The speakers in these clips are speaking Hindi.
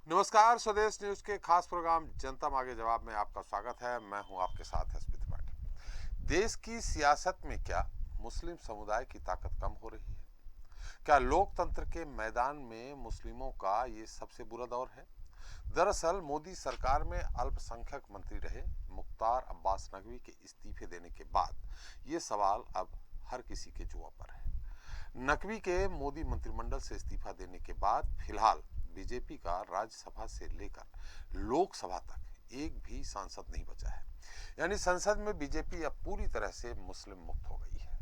नमस्कार, स्वदेश न्यूज के खास प्रोग्राम जनता मांगे जवाब में आपका स्वागत है। मैं हूं आपके साथ हसबी त्रिपाठी। देश की सियासत में क्या मुस्लिम समुदाय की ताकत कम हो रही है? क्या लोकतंत्र के मैदान में मुस्लिमों का ये सबसे बुरा दौर है? दरअसल मोदी सरकार में अल्पसंख्यक मंत्री रहे मुख्तार अब्बास नकवी के इस्तीफे देने के बाद ये सवाल अब हर किसी के जुआ पर है। नकवी के मोदी मंत्रिमंडल से इस्तीफा देने के बाद फिलहाल बीजेपी का राज्यसभा से लेकर लोकसभा तक एक भी सांसद नहीं बचा है। यानी संसद में बीजेपी अब पूरी तरह से मुस्लिम मुक्त हो गई है।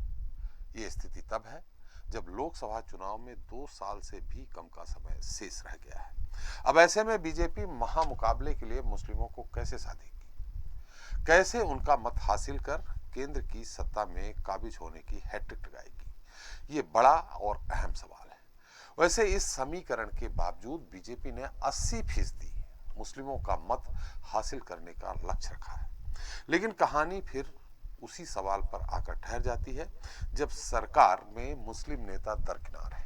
ये स्थिति तब है जब लोकसभा चुनाव में 2 साल से भी कम का समय शेष रह गया है। अब ऐसे में बीजेपी महामुकाबले के लिए मुस्लिमों को कैसे साधेगी, कैसे उनका मत हासिल कर केंद्र की सत्ता में काबिज होने की हैट्रिक लगाएगी, ये बड़ा और अहम सवाल है। वैसे इस समीकरण के बावजूद बीजेपी ने 80% मुस्लिमों का मत हासिल करने का लक्ष्य रखा है। लेकिन कहानी फिर उसी सवाल पर आकर ठहर जाती है जब सरकार में मुस्लिम नेता दरकिनार है।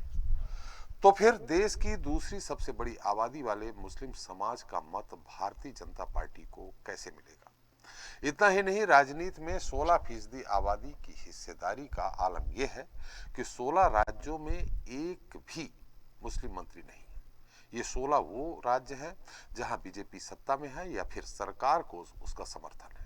तो फिर देश की दूसरी सबसे बड़ी आबादी वाले मुस्लिम समाज का मत भारतीय जनता पार्टी को कैसे मिलेगा? इतना ही नहीं, राजनीति में 16% आबादी की हिस्सेदारी का आलम यह है कि 16 राज्यों में एक भी मुस्लिम मंत्री नहीं है। ये 16 वो राज्य हैं जहां बीजेपी सत्ता में है या फिर सरकार को उसका समर्थन है।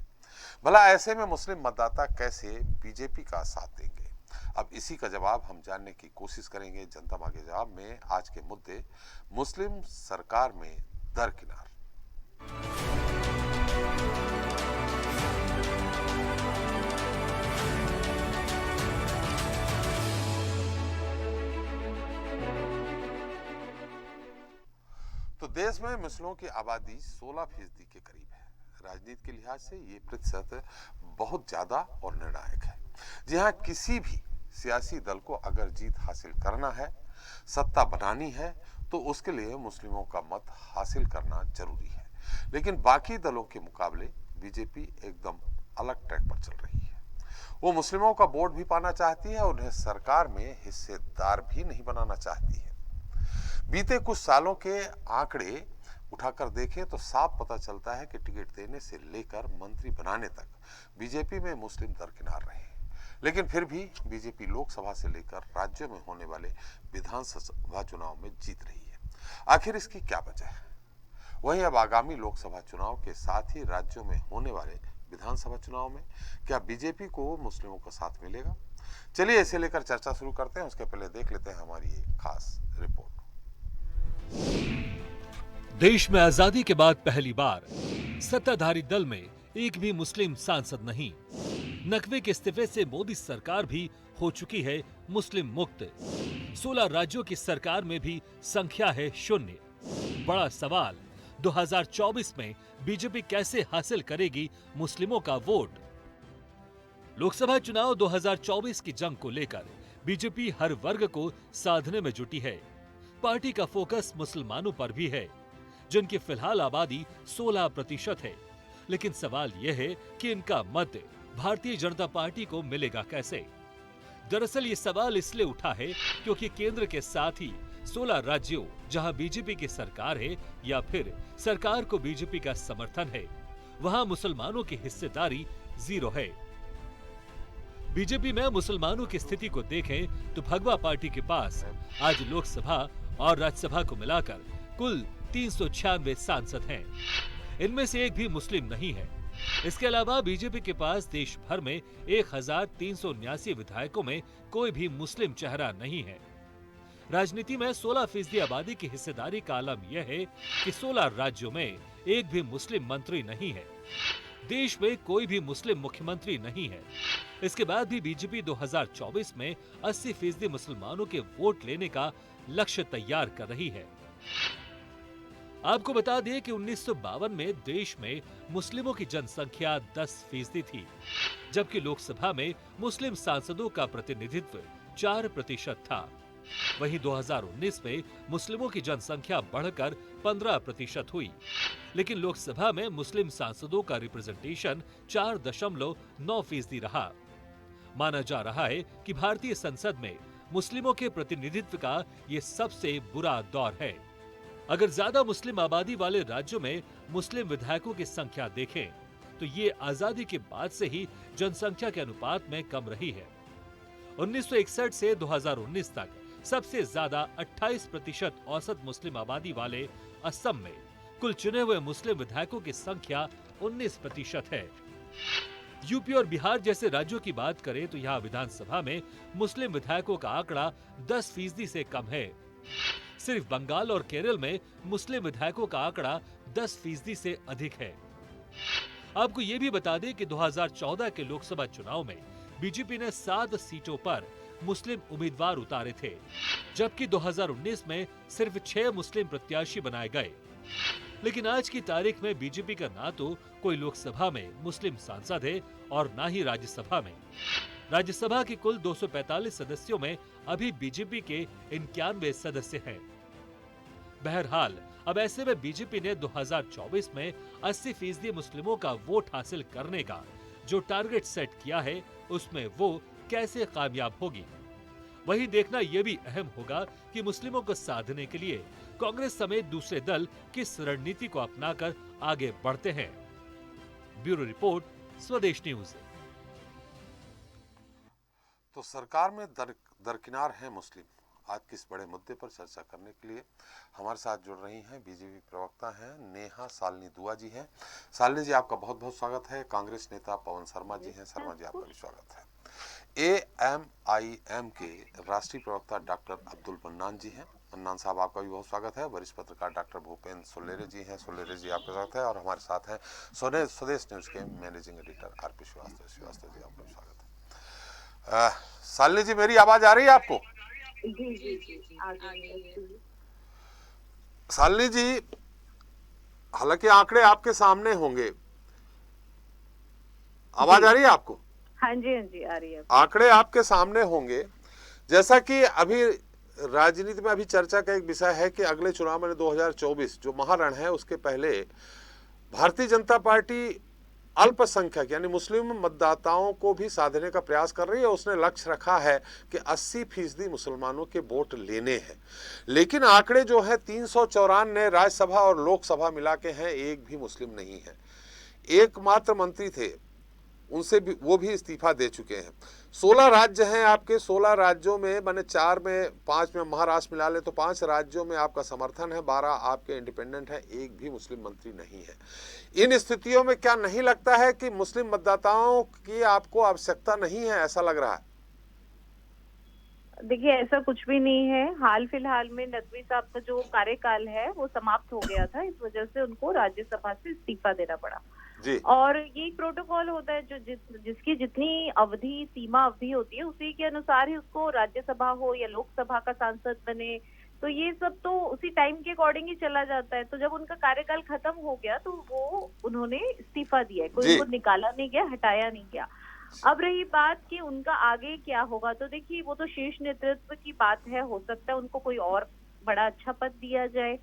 भला ऐसे में मुस्लिम मतदाता कैसे बीजेपी का साथ देंगे? अब इसी का जवाब हम जानने की कोशिश करेंगे जनता मांगे जवाब में। आज के मुद्दे मुस्लिम सरकार में दरकिनार। तो देश में मुस्लिमों की आबादी 16% के करीब है। राजनीति के लिहाज से ये प्रतिशत बहुत ज्यादा और निर्णायक है। जी हाँ, किसी भी सियासी दल को अगर जीत हासिल करना है, सत्ता बनानी है, तो उसके लिए मुस्लिमों का मत हासिल करना जरूरी है। लेकिन बाकी दलों के मुकाबले बीजेपी एकदम अलग ट्रैक पर चल रही है। वो मुस्लिमों का वोट भी पाना चाहती है और उन्हें सरकार में हिस्सेदार भी नहीं बनाना चाहती है। बीते कुछ सालों के आंकड़े उठाकर देखें तो साफ पता चलता है कि टिकट देने से लेकर मंत्री बनाने तक बीजेपी में मुस्लिम दरकिनार रहे। लेकिन फिर भी बीजेपी लोकसभा से लेकर राज्यों में होने वाले विधानसभा चुनाव में जीत रही है। आखिर इसकी क्या वजह है? वहीं अब आगामी लोकसभा चुनाव के साथ ही राज्यों में होने वाले विधानसभा चुनाव में क्या बीजेपी को मुस्लिमों का साथ मिलेगा? चलिए इसे लेकर चर्चा शुरू करते हैं। उसके पहले देख लेते हैं हमारी एक खास रिपोर्ट। देश में आजादी के बाद पहली बार सत्ताधारी दल में एक भी मुस्लिम सांसद नहीं। नकवी के इस्तीफे से मोदी सरकार भी हो चुकी है मुस्लिम मुक्त। 16 राज्यों की सरकार में भी संख्या है 0। बड़ा सवाल, 2024 में बीजेपी कैसे हासिल करेगी मुस्लिमों का वोट? लोकसभा चुनाव 2024 की जंग को लेकर बीजेपी हर वर्ग को साधने में जुटी है। पार्टी का फोकस मुसलमानों पर भी है, जिनकी फिलहाल आबादी 16% है। लेकिन सवाल यह है कि इनका मत भारतीय जनता पार्टी को मिलेगा कैसे? दरअसल ये सवाल इसलिए उठा है क्योंकि केंद्र के साथ ही 16 राज्यों जहां बीजेपी की सरकार है या फिर सरकार को बीजेपी का समर्थन है, वहां मुसलमानों की हिस्सेदारी 0 है। बीजेपी में मुसलमानों की स्थिति को देखें तो भगवा पार्टी के पास आज लोकसभा और राज्यसभा को मिलाकर कुल 396 सांसद हैं। इनमें से एक भी मुस्लिम नहीं है। इसके अलावा बीजेपी के पास देश भर में 1379 विधायकों में कोई भी मुस्लिम चेहरा नहीं है। राजनीति में 16% आबादी की हिस्सेदारी का आलम यह है कि 16 राज्यों में एक भी मुस्लिम मंत्री नहीं है। देश में कोई भी मुस्लिम मुख्यमंत्री नहीं है। इसके बाद भी बीजेपी 2024 में 80% मुसलमानों के वोट लेने का लक्ष्य तैयार कर रही है। आपको बता दें कि 1952 में देश में मुस्लिमों की जनसंख्या 10% थी, जबकि लोकसभा में मुस्लिम सांसदों का प्रतिनिधित्व 4% था। वहीं 2019 में मुस्लिमों की जनसंख्या बढ़कर 15% हुई, लेकिन लोकसभा में मुस्लिम सांसदों का रिप्रेजेंटेशन 4.9% रहा। माना जा रहा है कि भारतीय संसद में मुस्लिमों के प्रतिनिधित्व का ये सबसे बुरा दौर है। अगर ज्यादा मुस्लिम आबादी वाले राज्यों में मुस्लिम विधायकों की संख्या देखें तो ये आजादी के बाद से ही जनसंख्या के अनुपात में कम रही है। 1961 से 2019 तक सबसे ज्यादा 28% औसत मुस्लिम आबादी वाले असम में कुल चुने हुए मुस्लिम विधायकों की संख्या 19% है। यूपी और बिहार जैसे राज्यों की बात करें तो यहाँ विधानसभा में मुस्लिम विधायकों का आंकड़ा 10% से कम है। सिर्फ बंगाल और केरल में मुस्लिम विधायकों का आंकड़ा 10% से अधिक है। आपको ये भी बता दें कि 2014 के लोकसभा चुनाव में बीजेपी ने 7 सीटों पर मुस्लिम उम्मीदवार उतारे थे, जबकि 2019 में सिर्फ 6 मुस्लिम प्रत्याशी बनाए गए। लेकिन आज की तारीख में बीजेपी का ना तो कोई लोकसभा में मुस्लिम सांसद है और ना ही राज्यसभा में। राज्यसभा की कुल 245 सदस्यों में अभी बीजेपी के 91 सदस्य हैं। बहरहाल अब ऐसे में बीजेपी ने 2024 में 80% मुस्लिमों का वोट हासिल करने का जो टारगेट सेट किया है उसमें वो कैसे कामयाब होगी। वहीं देखना यह भी अहम होगा कि मुस्लिमों को साधने के लिए कांग्रेस समेत दूसरे दल किस रणनीति को अपनाकर आगे बढ़ते हैं। ब्यूरो रिपोर्ट, स्वदेश न्यूज। तो सरकार में दरकिनार हैं मुस्लिम। आज किस बड़े मुद्दे पर चर्चा करने के लिए हमारे साथ जुड़ रही हैं बीजेपी प्रवक्ता हैं नेहा सालनी दुआ जी हैं। सालनी जी, आपका बहुत बहुत स्वागत है। कांग्रेस नेता पवन शर्मा जी हैं। शर्मा जी, आपका भी स्वागत है। AMIM के राष्ट्रीय प्रवक्ता डॉक्टर अब्दुल मन्नान जी हैं। मन्नान साहब, आपका भी बहुत स्वागत है। वरिष्ठ पत्रकार डॉक्टर भूपेंद्र सोलेरे जी हैं। सोलेरे जी, आपका स्वागत है। और हमारे साथ हैं स्वदेश न्यूज के managing editor RP Srivastava. Srivastava ji, आपका भी स्वागत है। सालनी जी, मेरी आवाज आ रही है आपको? जी सालनी जी, हालांकि आंकड़े आपके सामने होंगे, आवाज आ रही है आपको? हाँ जी आ रही है। आंकड़े आपके सामने होंगे। जैसा कि अभी राजनीति में अभी चर्चा का एक विषय है कि अगले चुनाव में 2024 जो महारण है उसके पहले भारतीय जनता पार्टी अल्पसंख्यक यानी मुस्लिम मतदाताओं को भी साधने का प्रयास कर रही है। उसने लक्ष्य रखा है कि 80% मुसलमानों के वोट लेने हैं। लेकिन आंकड़े जो है 394 राज्यसभा और लोकसभा मिला के हैं, एक भी मुस्लिम नहीं है। एकमात्र मंत्री थे, उनसे भी वो भी इस्तीफा दे चुके हैं। 16 राज्य हैं आपके। 16 राज्यों में मैंने 4 में 5 में महाराष्ट्र मिला ले तो 5 राज्यों में आपका समर्थन है, 12 आपके इंडिपेंडेंट है, एक भी मुस्लिम मंत्री नहीं है। इन स्थितियों में क्या नहीं लगता है कि मुस्लिम मतदाताओं की आपको आवश्यकता नहीं है, ऐसा लग रहा है? देखिए, ऐसा कुछ भी नहीं है। हाल फिलहाल में नकवी साहब का जो कार्यकाल है वो समाप्त हो गया था, इस वजह से उनको राज्यसभा से इस्तीफा देना पड़ा जी। और ये प्रोटोकॉल होता है जो जिसकी जितनी अवधि सीमा अवधि होती है उसी के अनुसार ही उसको राज्यसभा हो या लोकसभा का सांसद बने, तो ये सब तो उसी टाइम के अकॉर्डिंग ही चला जाता है। तो जब उनका कार्यकाल खत्म हो गया तो वो उन्होंने इस्तीफा दिया है, कोई उनको निकाला नहीं गया, हटाया नहीं गया। अब रही बात कि उनका आगे क्या होगा, तो देखिए वो तो शीर्ष नेतृत्व की बात है। हो सकता है उनको कोई और बड़ा अच्छा पद दिया जाए।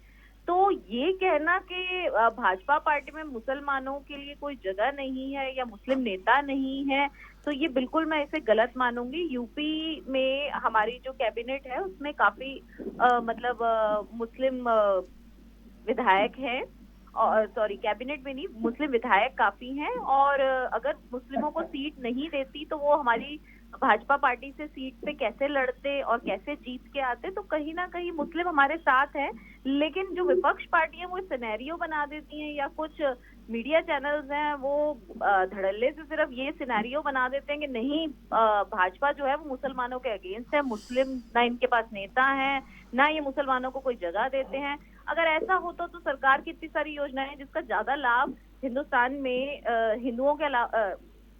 तो ये कहना कि भाजपा पार्टी में मुसलमानों के लिए कोई जगह नहीं है या मुस्लिम नेता नहीं है, तो ये बिल्कुल मैं इसे गलत मानूंगी। यूपी में हमारी जो कैबिनेट है उसमें काफी मुस्लिम विधायक हैं, और सॉरी कैबिनेट में नहीं, मुस्लिम विधायक काफी हैं। और अगर मुस्लिमों को सीट नहीं देती तो वो हमारी भाजपा पार्टी से सीट पे कैसे लड़ते और कैसे जीत के आते। तो कहीं ना कहीं मुस्लिम हमारे साथ हैं, लेकिन जो विपक्ष पार्टियां वो सिनेरियो बना देती हैं या कुछ मीडिया चैनल्स हैं वो धड़ल्ले से सिर्फ ये सिनेरियो बना देते हैं कि नहीं, भाजपा जो है वो मुसलमानों के अगेंस्ट है, मुस्लिम ना इनके पास नेता है ना ये मुसलमानों को कोई जगह देते हैं। अगर ऐसा होता तो सरकार की इतनी सारी योजनाएं जिसका ज्यादा लाभ हिंदुस्तान में हिंदुओं के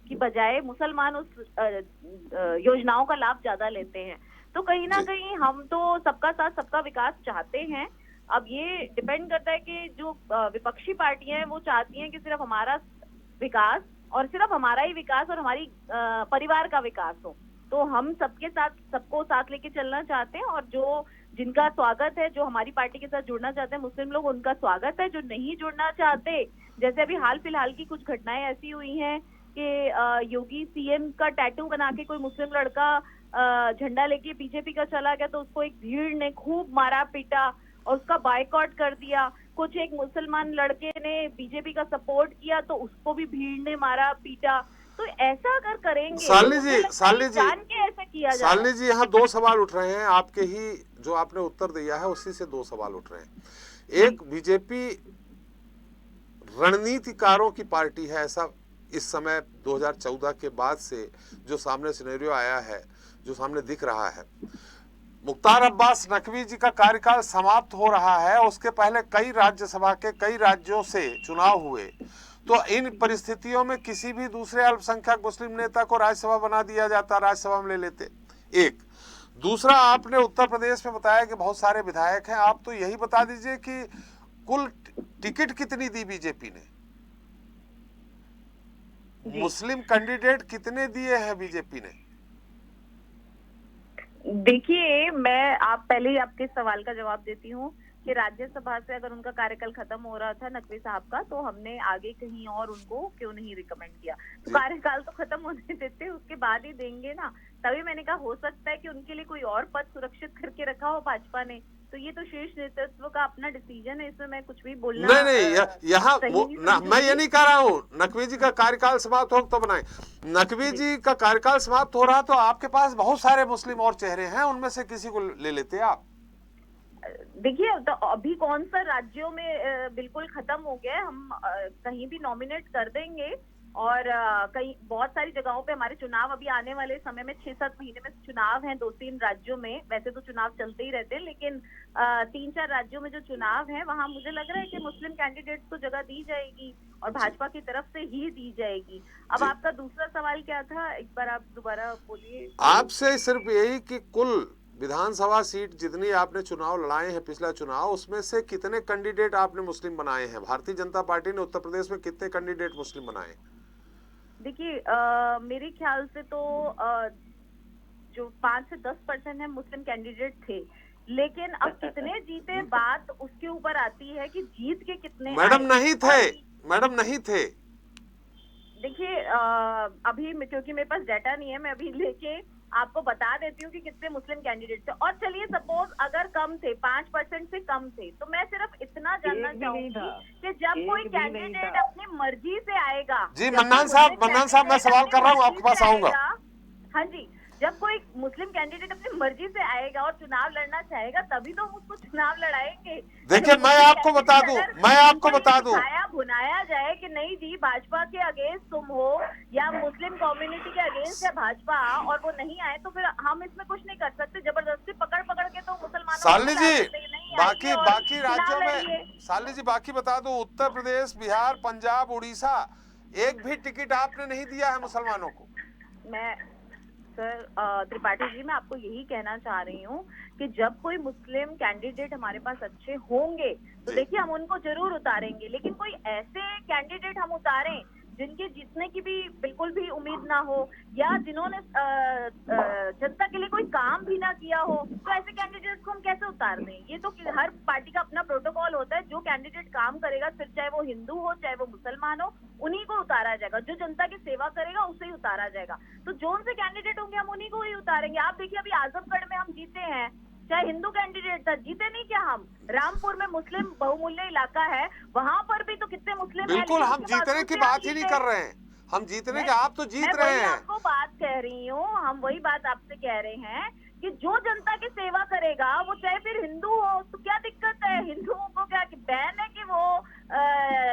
की बजाय मुसलमान उस योजनाओं का लाभ ज्यादा लेते हैं। तो कहीं ना कहीं हम तो सबका साथ सबका विकास चाहते हैं। अब ये डिपेंड करता है कि जो विपक्षी पार्टियां हैं वो चाहती हैं कि सिर्फ हमारा विकास और सिर्फ हमारा ही विकास और हमारी परिवार का विकास हो। तो हम सबके साथ सबको साथ लेके चलना चाहते हैं, और जो जिनका स्वागत है, जो हमारी पार्टी के साथ जुड़ना चाहते हैं मुस्लिम लोग, उनका स्वागत है। जो नहीं जुड़ना चाहते, जैसे अभी हाल फिलहाल की कुछ घटनाएं ऐसी हुई हैं कि योगी CM का टैटू बना के कोई मुस्लिम लड़का झंडा लेके बीजेपी का चला गया, तो उसको एक भीड़ ने खूब मारा पीटा और उसका बायकॉट कर दिया। कुछ एक मुसलमान लड़के ने बीजेपी का सपोर्ट किया तो उसको भी भीड़ ने मारा पीटा। तो ऐसा अगर करेंगे तो शालिनी मुझे जी, लगता है जान के ऐसा किया जा रहा शालिनी है। जी, यहाँ दो सवाल उठ रहे हैं आपके ही, जो आपने उत्तर दिया है उसी से दो सवाल उठ रहे हैं। एक, बीजेपी रणनीतिकारों की पार्टी है, ऐसा इस समय 2014 के बाद से जो सामने सिनेरियो आया है, जो सामने दिख रहा है, मुख्तार अब्बास नकवी जी का कार्यकाल समाप्त हो रहा है, उसके पहले कई राज्यसभा के कई राज्यों से चुनाव हुए, तो इन परिस्थितियों में किसी भी दूसरे अल्पसंख्यक मुस्लिम नेता को राज्यसभा बना दिया जाता, राज्यसभा में ले लेते। एक दूसरा, आपने उत्तर प्रदेश में बताया कि बहुत सारे विधायक हैं, आप तो यही बता दीजिए कि कुल टिकट कितनी दी बीजेपी ने, मुस्लिम कैंडिडेट कितने दिए हैं बीजेपी ने? देखिए, मैं आप पहले ही आपके सवाल का जवाब देती हूँ कि राज्यसभा से अगर उनका कार्यकाल खत्म हो रहा था नकवी साहब का, तो हमने आगे कहीं और उनको क्यों नहीं रिकमेंड किया। तो कार्यकाल तो खत्म होने देते, उसके बाद ही देंगे ना। तभी मैंने कहा हो सकता है कि उनके लिए कोई और पद सुरक्षित करके रखा हो भाजपा ने। तो ये तो शीर्ष नेतृत्व का अपना डिसीजन है, इसमें मैं कुछ भी बोलना यहाँ सही मैं ये नहीं कह रहा हूँ नकवी जी का कार्यकाल समाप्त हो तो बनाए। नकवी जी का कार्यकाल समाप्त हो रहा तो आपके पास बहुत सारे मुस्लिम और चेहरे हैं, उनमें से किसी को ले लेते आप। देखिए, तो अभी कौन सा राज्यों में बिल्कुल खत्म हो गया है, हम कहीं भी नॉमिनेट कर देंगे। और कई बहुत सारी जगहों पे हमारे चुनाव अभी आने वाले समय में 6-7 महीने में चुनाव हैं 2-3 राज्यों में। वैसे तो चुनाव चलते ही रहते हैं, लेकिन 3-4 राज्यों में जो चुनाव है वहां मुझे लग रहा है कि मुस्लिम कैंडिडेट्स को जगह दी जाएगी और भाजपा की तरफ से ही दी जाएगी। अब आपका दूसरा सवाल क्या था, एक बार आप दोबारा बोलिए। आपसे सिर्फ यही कि कुल विधानसभा सीट जितनी आपने चुनाव लड़ाए हैं पिछला चुनाव, उसमें से कितने कैंडिडेट आपने मुस्लिम बनाए हैं? भारतीय जनता पार्टी ने उत्तर प्रदेश में कितने कैंडिडेट मुस्लिम बनाए? देखिए, मेरे ख्याल से तो जो 5 से 10% है मुस्लिम कैंडिडेट थे, लेकिन अब कितने जीते बात उसके ऊपर आती है कि जीत के कितने। मैडम नहीं थे, मैडम नहीं थे। देखिए, अभी क्योंकि मेरे पास डाटा नहीं है, मैं अभी लेके आपको बता देती हूँ कि कितने मुस्लिम कैंडिडेट थे। और चलिए सपोज अगर कम थे, 5% से कम थे, तो मैं सिर्फ इतना जानना चाहूंगी कि जब कोई कैंडिडेट अपनी मर्जी से आएगा। जी मन्नान साहब मैं सवाल कर रहा हूँ, आपके पास आऊंगा। हाँ जी, जब कोई मुस्लिम कैंडिडेट अपनी मर्जी से आएगा और चुनाव लड़ना चाहेगा, तभी तो हम उसको चुनाव लड़ाएंगे। देखिए, मैं आपको बता दूं भुनाया जाए कि नहीं जी भाजपा के अगेंस्ट तुम हो या मुस्लिम कम्युनिटी के अगेंस्ट है भाजपा, और वो नहीं आए, तो फिर हम इसमें कुछ नहीं कर सकते। जबरदस्ती पकड़ के तो मुसलमानों साली जी बाकी राज्यों में, साली जी बाकी बता दो, उत्तर प्रदेश, बिहार, पंजाब, उड़ीसा, एक भी टिकट आपने नहीं दिया है मुसलमानों को। मैं सर त्रिपाठी जी, मैं आपको यही कहना चाह रही हूँ कि जब कोई मुस्लिम कैंडिडेट हमारे पास अच्छे होंगे तो देखिए हम उनको जरूर उतारेंगे, लेकिन कोई ऐसे कैंडिडेट हम उतारें जिनके जीतने की भी बिल्कुल भी उम्मीद ना हो या जिन्होंने जनता के लिए कोई काम भी ना किया हो, तो ऐसे कैंडिडेट्स को हम कैसे उतार दें? ये तो हर पार्टी का अपना प्रोटोकॉल होता है। जो कैंडिडेट काम करेगा, फिर चाहे वो हिंदू हो चाहे वो मुसलमान हो, उन्हीं को उतारा जाएगा। जो जनता की सेवा करेगा उसे ही उतारा जाएगा। तो जो उनसे कैंडिडेट होंगे हम उन्हीं को ही उतारेंगे। आप देखिए, अभी आजमगढ़ में हम जीते हैं, चाहे हिंदू कैंडिडेट था, जीते नहीं क्या हम? रामपुर में मुस्लिम बहुमूल्य इलाका है, वहां पर भी तो कितने मुस्लिम हैं। बिल्कुल, हम जीतने की बात ही नहीं कर रहे हैं, हम जीतने के, आप तो जीत रहे हैं। आपको बात कह रही हूँ, हम वही बात आपसे कह रहे हैं कि जो जनता की सेवा करेगा, वो चाहे फिर हिंदू हो, तो क्या दिक्कत है? हिंदुओं को क्या बैन है कि वो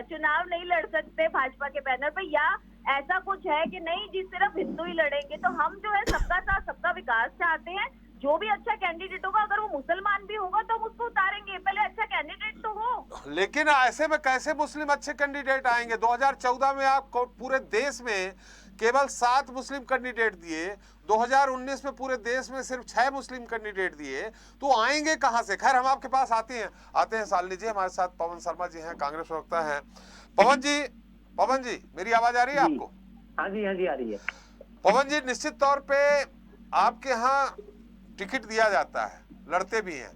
चुनाव नहीं लड़ सकते भाजपा के बैनर पे, या ऐसा कुछ है कि नहीं जी सिर्फ हिंदू ही लड़ेंगे? तो हम जो है सबका साथ सबका विकास चाहते हैं। जो भी अच्छा कैंडिडेट होगा, अगर वो मुसलमान भी होगा तो हम उसको उतारेंगे, पहले अच्छा कैंडिडेट तो हो। लेकिन ऐसे में कैसे मुस्लिम अच्छे कैंडिडेट आएंगे? 2014 में आप पूरे देश में केवल 7 मुस्लिम कैंडिडेट दिए, 2019 में पूरे देश में सिर्फ 6 मुस्लिम कैंडिडेट दिए, तो आएंगे कहां से? खैर, हम आपके पास आते हैं शालिनी जी। हमारे साथ पवन शर्मा जी हैं, कांग्रेस प्रवक्ता हैं। पवन जी मेरी आवाज आ रही है आपको? हाँ जी आ रही है। पवन जी, निश्चित तौर पे आपके यहाँ टिकट दिया जाता है, लड़ते भी हैं,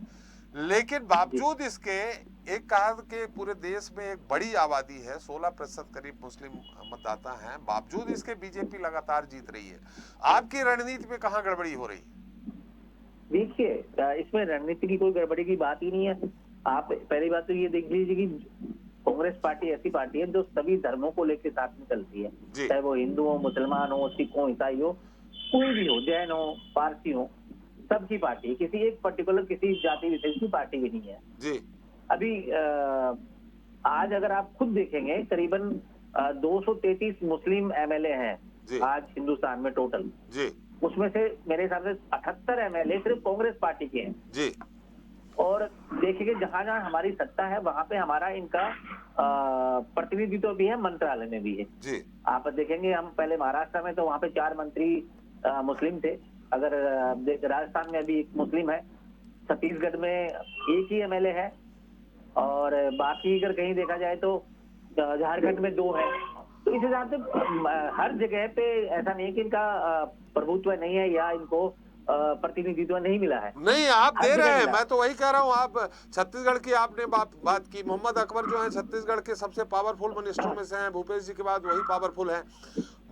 लेकिन बावजूद इसके एक कहा कि पूरे देश में एक बड़ी आबादी है, 16% करीब मुस्लिम मतदाता हैं, बावजूद इसके बीजेपी लगातार जीत रही है। आपकी रणनीति में कहाँ गड़बड़ी हो रही है? देखिए, इसमें रणनीति की कोई गड़बड़ी की बात ही नहीं है। आप पहली बात तो ये देख लीजिए कि कांग्रेस पार्टी ऐसी पार्टी है जो सभी धर्मों को लेकर साथ में चलती है, जी। चाहे वो हिंदू हो, मुसलमान हो, सिख हो, ईसाई हो, कोई भी हो, जैन हो, पारसी हो, सबकी पार्टी है। किसी एक पर्टिकुलर किसी जाति विशेष की पार्टी भी नहीं है। जी। अभी आज अगर आप खुद देखेंगे करीबन 233 मुस्लिम एमएलए हैं जी। आज हिंदुस्तान में टोटल। जी। उसमें से मेरे हिसाब से 78 एमएलए सिर्फ कांग्रेस पार्टी के हैं। जी। और देखिए जहां जहां हमारी सत्ता है वहां पे हमारा इनका प्रतिनिधित्व भी है, मंत्रालय में भी है। जी। आप देखेंगे हम पहले महाराष्ट्र में तो वहां पे 4 मंत्री मुस्लिम थे। अगर राजस्थान में अभी एक मुस्लिम है, छत्तीसगढ़ में एक ही एमएलए है, और बाकी अगर कहीं देखा जाए तो झारखंड में 2 है। तो इस हिसाब से हर जगह पे ऐसा नहीं है कि इनका प्रभुत्व नहीं है या इनको प्रतिनिधित्व नहीं मिला है। नहीं, आप हर दे जगह रहे हैं, मिला। मैं तो वही कह रहा हूँ। आप छत्तीसगढ़ की आपने बात की। मोहम्मद अकबर जो है छत्तीसगढ़ के सबसे पावरफुल मिनिस्टरों में से हैं। भूपेश जी के बाद वही पावरफुल हैं।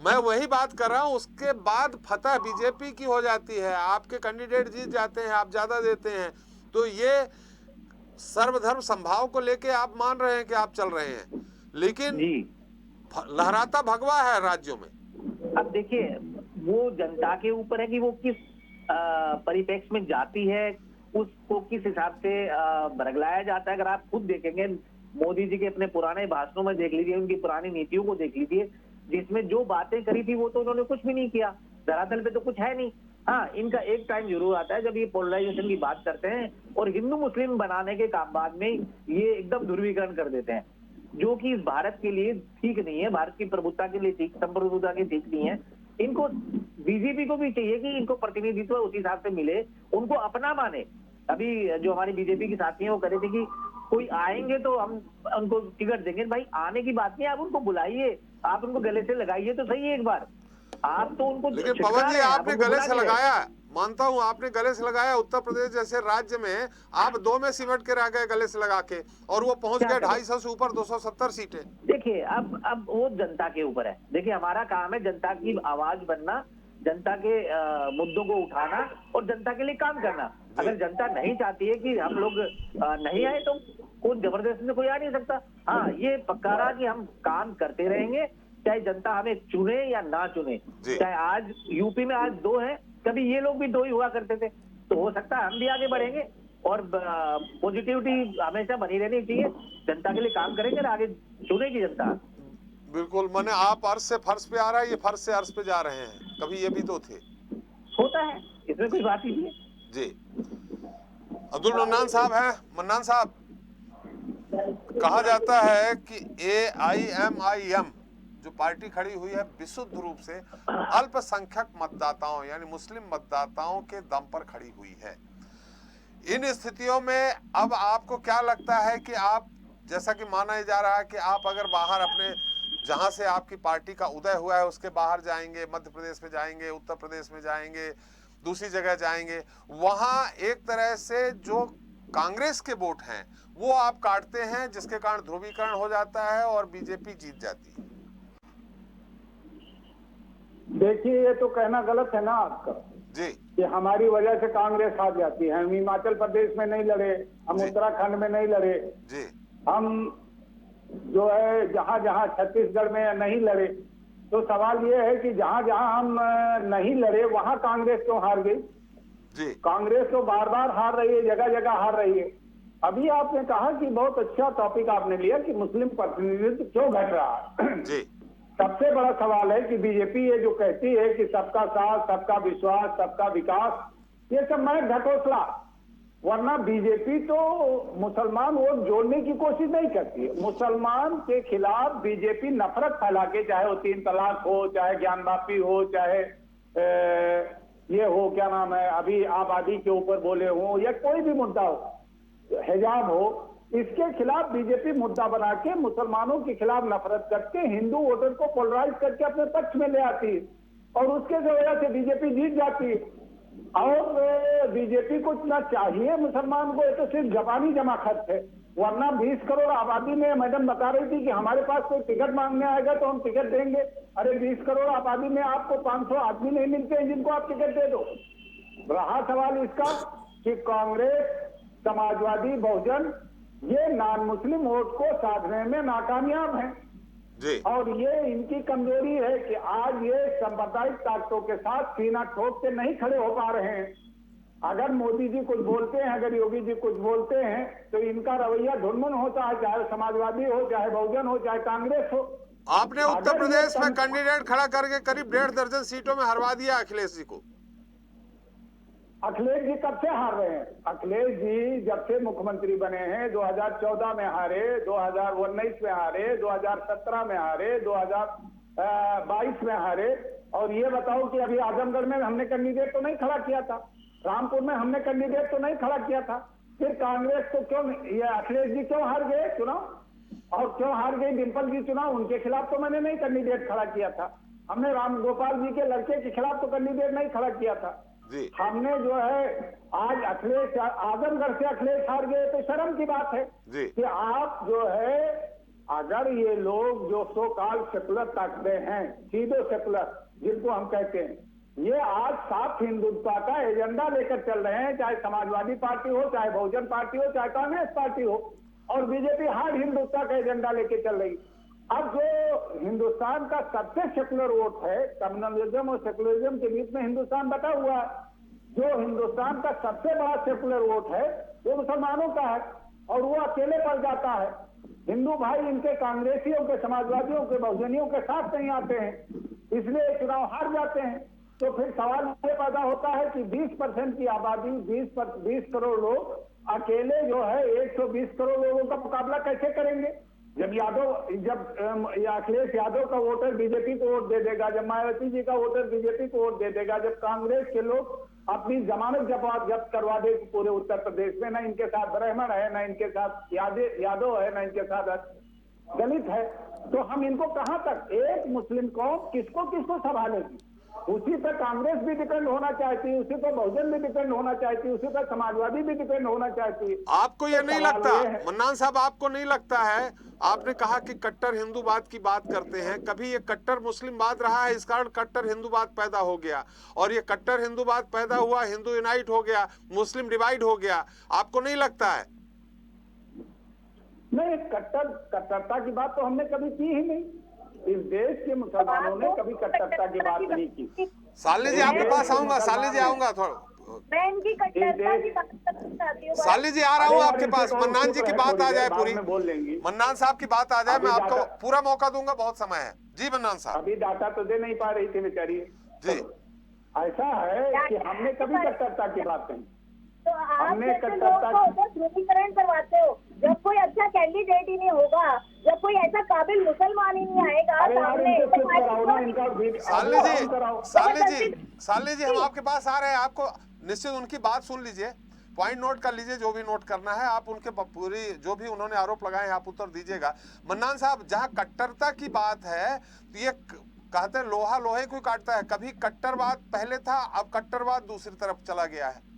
मैं वही बात कर रहा हूँ। उसके बाद फतह बीजेपी की हो जाती है, आपके कैंडिडेट जीत जाते हैं, आप ज्यादा देते हैं। तो ये सर्वधर्म संभाव को लेके आप मान रहे हैं कि आप चल रहे हैं, लेकिन जी लहराता भगवा है राज्यों में। अब देखिए वो जनता के ऊपर है कि वो किस परिप्रेक्ष्य में जाती है, उसको किस हिसाब से बरगलाया जाता है। अगर आप खुद देखेंगे मोदी जी के अपने पुराने भाषणों में देख लीजिए, उनकी पुरानी नीतियों को देख लीजिए, जिसमें जो बातें करी थी वो तो उन्होंने कुछ भी नहीं किया। धरातल पे तो कुछ है नहीं। हाँ, इनका एक टाइम जरूर आता है जब ये पोलराइजेशन की बात करते हैं और हिंदू मुस्लिम बनाने के काम बाद में ये एकदम ध्रुवीकरण कर देते हैं, जो कि भारत के लिए ठीक नहीं है, भारत की प्रभुत्ता के लिए ठीक, संप्रभुता के ठीक नहीं है। इनको बीजेपी को भी चाहिए कि इनको प्रतिनिधित्व उस हिसाब से मिले, उनको अपना माने। अभी जो हमारी बीजेपी की साथी हैं वो कह रहे थे कि कोई आएंगे तो हम उनको टिकट देंगे। भाई आने की बात नहीं, आप उनको बुलाइए, आप उनको गले से लगाइए तो सही है एक बार। आप तो उनको लेकिन छिटका पवन जी, रहे हैं, आप आपने उनको गले बुला से नहीं रहे। लगाया, मानता हूं आपने गले से लगाया। उत्तर प्रदेश जैसे राज्य में आप 2 में सिमट के रह गए गले से लगा के, और वो पहुंच क्या गए करें? 250 से ऊपर 270 सीटें। देखिए अब वो जनता के ऊपर है। देखिए हमारा काम है जनता की आवाज बनना, जनता के मुद्दों को उठाना और जनता के लिए काम करना। अगर जनता नहीं चाहती है कि हम लोग नहीं आए तो कोई जबरदस्ती से कोई आ नहीं सकता। हाँ, ये पक्का रहा कि हम काम करते रहेंगे, चाहे जनता हमें चुने या ना चुने। जी। चाहे आज यूपी में आज 2 है, कभी ये लोग भी 2 ही हुआ करते थे, तो हो सकता है हम भी आगे बढ़ेंगे। और पॉजिटिविटी हमेशा बनी रहनी चाहिए, जनता के लिए काम करेंगे ना, आगे चुनेगी जनता। बिल्कुल, माने आप अर्श से फर्श पे आ रहा है, ये फर्श से अर्श पे जा रहे हैं। कभी ये भी तो थे। होता है, इसमें कोई बात ही नहीं है। जी। अब्दुल मन्नान साहब हैं। मन्नान साहब, कहा जाता है कि AIMIM जो पार्टी खड़ी हुई है विशुद्ध रूप से अल्पसंख्यक मतदाताओं यानी मुस्लिम मतदाताओं के दम पर खड़ी हुई है। इन स्थितियों में अब आपको क्या लगता है कि आप, जैसा कि माना जा रहा है कि आप अगर बाहर अपने जहां से आपकी पार्टी का उदय हुआ है उसके बाहर जाएंगे, मध्य प्रदेश में जाएंगे, उत्तर प्रदेश में जाएंगे, दूसरी जगह जाएंगे, वहां एक तरह से जो कांग्रेस के वोट हैं वो आप काटते हैं, जिसके कारण ध्रुवीकरण हो जाता है और बीजेपी जीत जाती है। देखिए ये तो कहना गलत है ना आपका जी। कि हमारी वजह से कांग्रेस हार जाती है। हम हिमाचल प्रदेश में नहीं लड़े, हम जी। उत्तराखंड में नहीं लड़े, जी। हम जो है जहां जहां छत्तीसगढ़ में नहीं लड़े। तो सवाल ये है कि जहां जहां हम नहीं लड़े वहां कांग्रेस क्यों हार गई? जी। कांग्रेस तो बार बार हार रही है, जगह जगह हार रही है। अभी आपने कहा कि बहुत अच्छा टॉपिक आपने लिया कि मुस्लिम प्रतिनिधित्व क्यों घट रहा है। जी। सबसे बड़ा सवाल है कि बीजेपी ये जो कहती है कि सबका साथ, सबका विश्वास, सबका विकास, ये सब मैं ढकोसला। वरना बीजेपी तो मुसलमान वोट जोड़ने की कोशिश नहीं करती है। मुसलमान के खिलाफ बीजेपी नफरत फैला के, चाहे वो 3 तलाक हो, चाहे ज्ञानवापी हो, चाहे ये हो, क्या नाम है, अभी आबादी के ऊपर बोले हो, या कोई भी मुद्दा हो, हिजाब हो, इसके खिलाफ बीजेपी मुद्दा बना के मुसलमानों के खिलाफ नफरत करके हिंदू वोटर को पोलराइज करके अपने पक्ष में ले आती है और उसके वजह से बीजेपी जीत जाती है। और बीजेपी को इतना चाहिए मुसलमान को, ये तो सिर्फ जबानी जमाखत है। वरना 20 करोड़ आबादी में मैडम बता रही थी कि हमारे पास कोई टिकट मांगने आएगा तो हम टिकट देंगे। अरे 20 करोड़ आबादी में आपको 500 आदमी नहीं मिलते हैं जिनको आप टिकट दे दो। रहा सवाल इसका कि कांग्रेस, समाजवादी, बहुजन ये नॉन मुस्लिम वोट को साधने में नाकामयाब हैं। जी और ये इनकी कमजोरी है कि आज ये सांप्रदायिक ताकतों के साथ सीना ठोक के नहीं खड़े हो पा रहे हैं। अगर मोदी जी कुछ बोलते हैं, अगर योगी जी कुछ बोलते हैं, तो इनका रवैया ढुनमुन होता है, चाहे समाजवादी हो, चाहे बहुजन हो, चाहे कांग्रेस हो। आपने उत्तर प्रदेश में कैंडिडेट खड़ा करके करीब 1.5 दर्जन सीटों में हरवा दिया अखिलेश जी को। अखिलेश जी कब से हार रहे हैं? अखिलेश जी जब से मुख्यमंत्री बने हैं 2014 में हारे, 2019 में हारे, 2017 में हारे, 2022 में हारे। और ये बताओ कि अभी आजमगढ़ में हमने कैंडिडेट तो नहीं खड़ा किया था, रामपुर में हमने कैंडिडेट तो नहीं खड़ा किया था। फिर कांग्रेस को क्यों, ये अखिलेश जी क्यों हार गए चुनाव, और क्यों हार गई डिम्पल जी चुनाव? उनके खिलाफ तो मैंने नहीं कैंडिडेट खड़ा किया था। हमने राम गोपाल जी के लड़के के खिलाफ तो कैंडिडेट नहीं खड़ा किया था। जी हमने जो है आज अखिलेश, आजमगढ़ से अखिलेश हार गए तो शर्म की बात है जी कि आप जो है, अगर ये लोग जो सो काल सेकुलर ताकतें हैं, सीधो सेकुलर जिनको हम कहते हैं, ये आज साफ हिंदुत्व का एजेंडा लेकर चल रहे हैं, चाहे समाजवादी पार्टी हो, चाहे बहुजन पार्टी हो, चाहे कांग्रेस पार्टी हो, और बीजेपी हार्ड हिंदुत्व का एजेंडा लेके चल रही। अब जो हिंदुस्तान का सबसे सेकुलर वोट है, कम्युनलिज्म और सेकुलरिज्म के बीच में हिंदुस्तान बटा हुआ है, जो हिंदुस्तान का सबसे बड़ा सेकुलर वोट है वो मुसलमानों का है, और वो अकेले पड़ जाता है। हिंदू भाई इनके कांग्रेसियों के, समाजवादियों के, बहुजनियों के साथ नहीं आते हैं, इसलिए चुनाव हार जाते हैं। तो फिर सवाल ये पैदा होता है कि 20% की आबादी, 20 करोड़ लोग अकेले जो है 120 करोड़ लोगों का मुकाबला कैसे करेंगे? जब अखिलेश यादव का वोटर बीजेपी को वोट दे देगा, जब मायावती जी का वोटर बीजेपी को वोट दे देगा, जब कांग्रेस के लोग अपनी जमानत जब्त करवा दे पूरे उत्तर प्रदेश में, ना इनके साथ ब्राह्मण है, ना इनके साथ यादव है, ना इनके साथ दलित है, तो हम इनको कहां तक, एक मुस्लिम कौम किसको संभालेगी? उसी पर कांग्रेस भी डिपेंड होना चाहती है, उसी पर बहुजन भी डिपेंड होना चाहती है, उसी पर समाजवादी भी डिपेंड होना चाहती है। आपको ये तो नहीं सवाल लगता, ये है- मन्नान साहब, आपको नहीं लगता है, आपने कहा कि कट्टर हिंदूवाद की बात करते हैं, कभी ये कट्टर मुस्लिमवाद रहा है, इस कारण कट्टर हिंदूवाद पैदा हो गया, और ये कट्टर हिंदूवाद पैदा हुआ, हिंदू यूनाइट हो गया, मुस्लिम डिवाइड हो गया। आपको नहीं लगता है? नहीं, कट्टरता की बात तो हमने कभी की ही नहीं। इस देश के मुसलमानों ने कभी कट्टरता की बात नहीं की। साली जी आपके पास आऊंगा, साली जी आऊंगा थोड़ा, मैं इनकी कट्टरता की बात करना चाहती हूँ। साली जी आ रहा हूँ आपके पास। अरे, मन्नान जी की बात आ जाए पूरी, बोल लेंगी। मन्नान साहब की बात आ जाए, मैं अभी आपको डाटा- पूरा मौका दूंगा, बहुत समय है। जी मन्नान साहब। अभी डाटा तो दे नहीं पा रही थी बेचारी जी। ऐसा है कि हमने कभी कट्टरता की बात नहीं। तो आप हमने जैसे कट्टरता लोगों को ध्रुवीकरण करवाते हो। जब कोई अच्छा कैंडिडेट ही नहीं होगा, जब कोई ऐसा काबिल मुसलमान ही नहीं आएगा अरे यार, सामने, इनको तो चुप कराओ ना, इनका साले जी हम आपके पास आ रहे हैं, आपको निश्चित उनकी बात सुन लीजिए, पॉइंट नोट कर लीजिए, जो भी नोट करना है आप उनके पूरी जो भी उन्होंने आरोप लगाए हैं आप उत्तर दीजिएगा। मन्नान साहब, जहां कट्टरता की बात है, तो ये कहते हैं लोहा लोहे को काटता है। कभी कट्टरवाद पहले था, अब कट्टरवाद दूसरी तरफ चला गया है।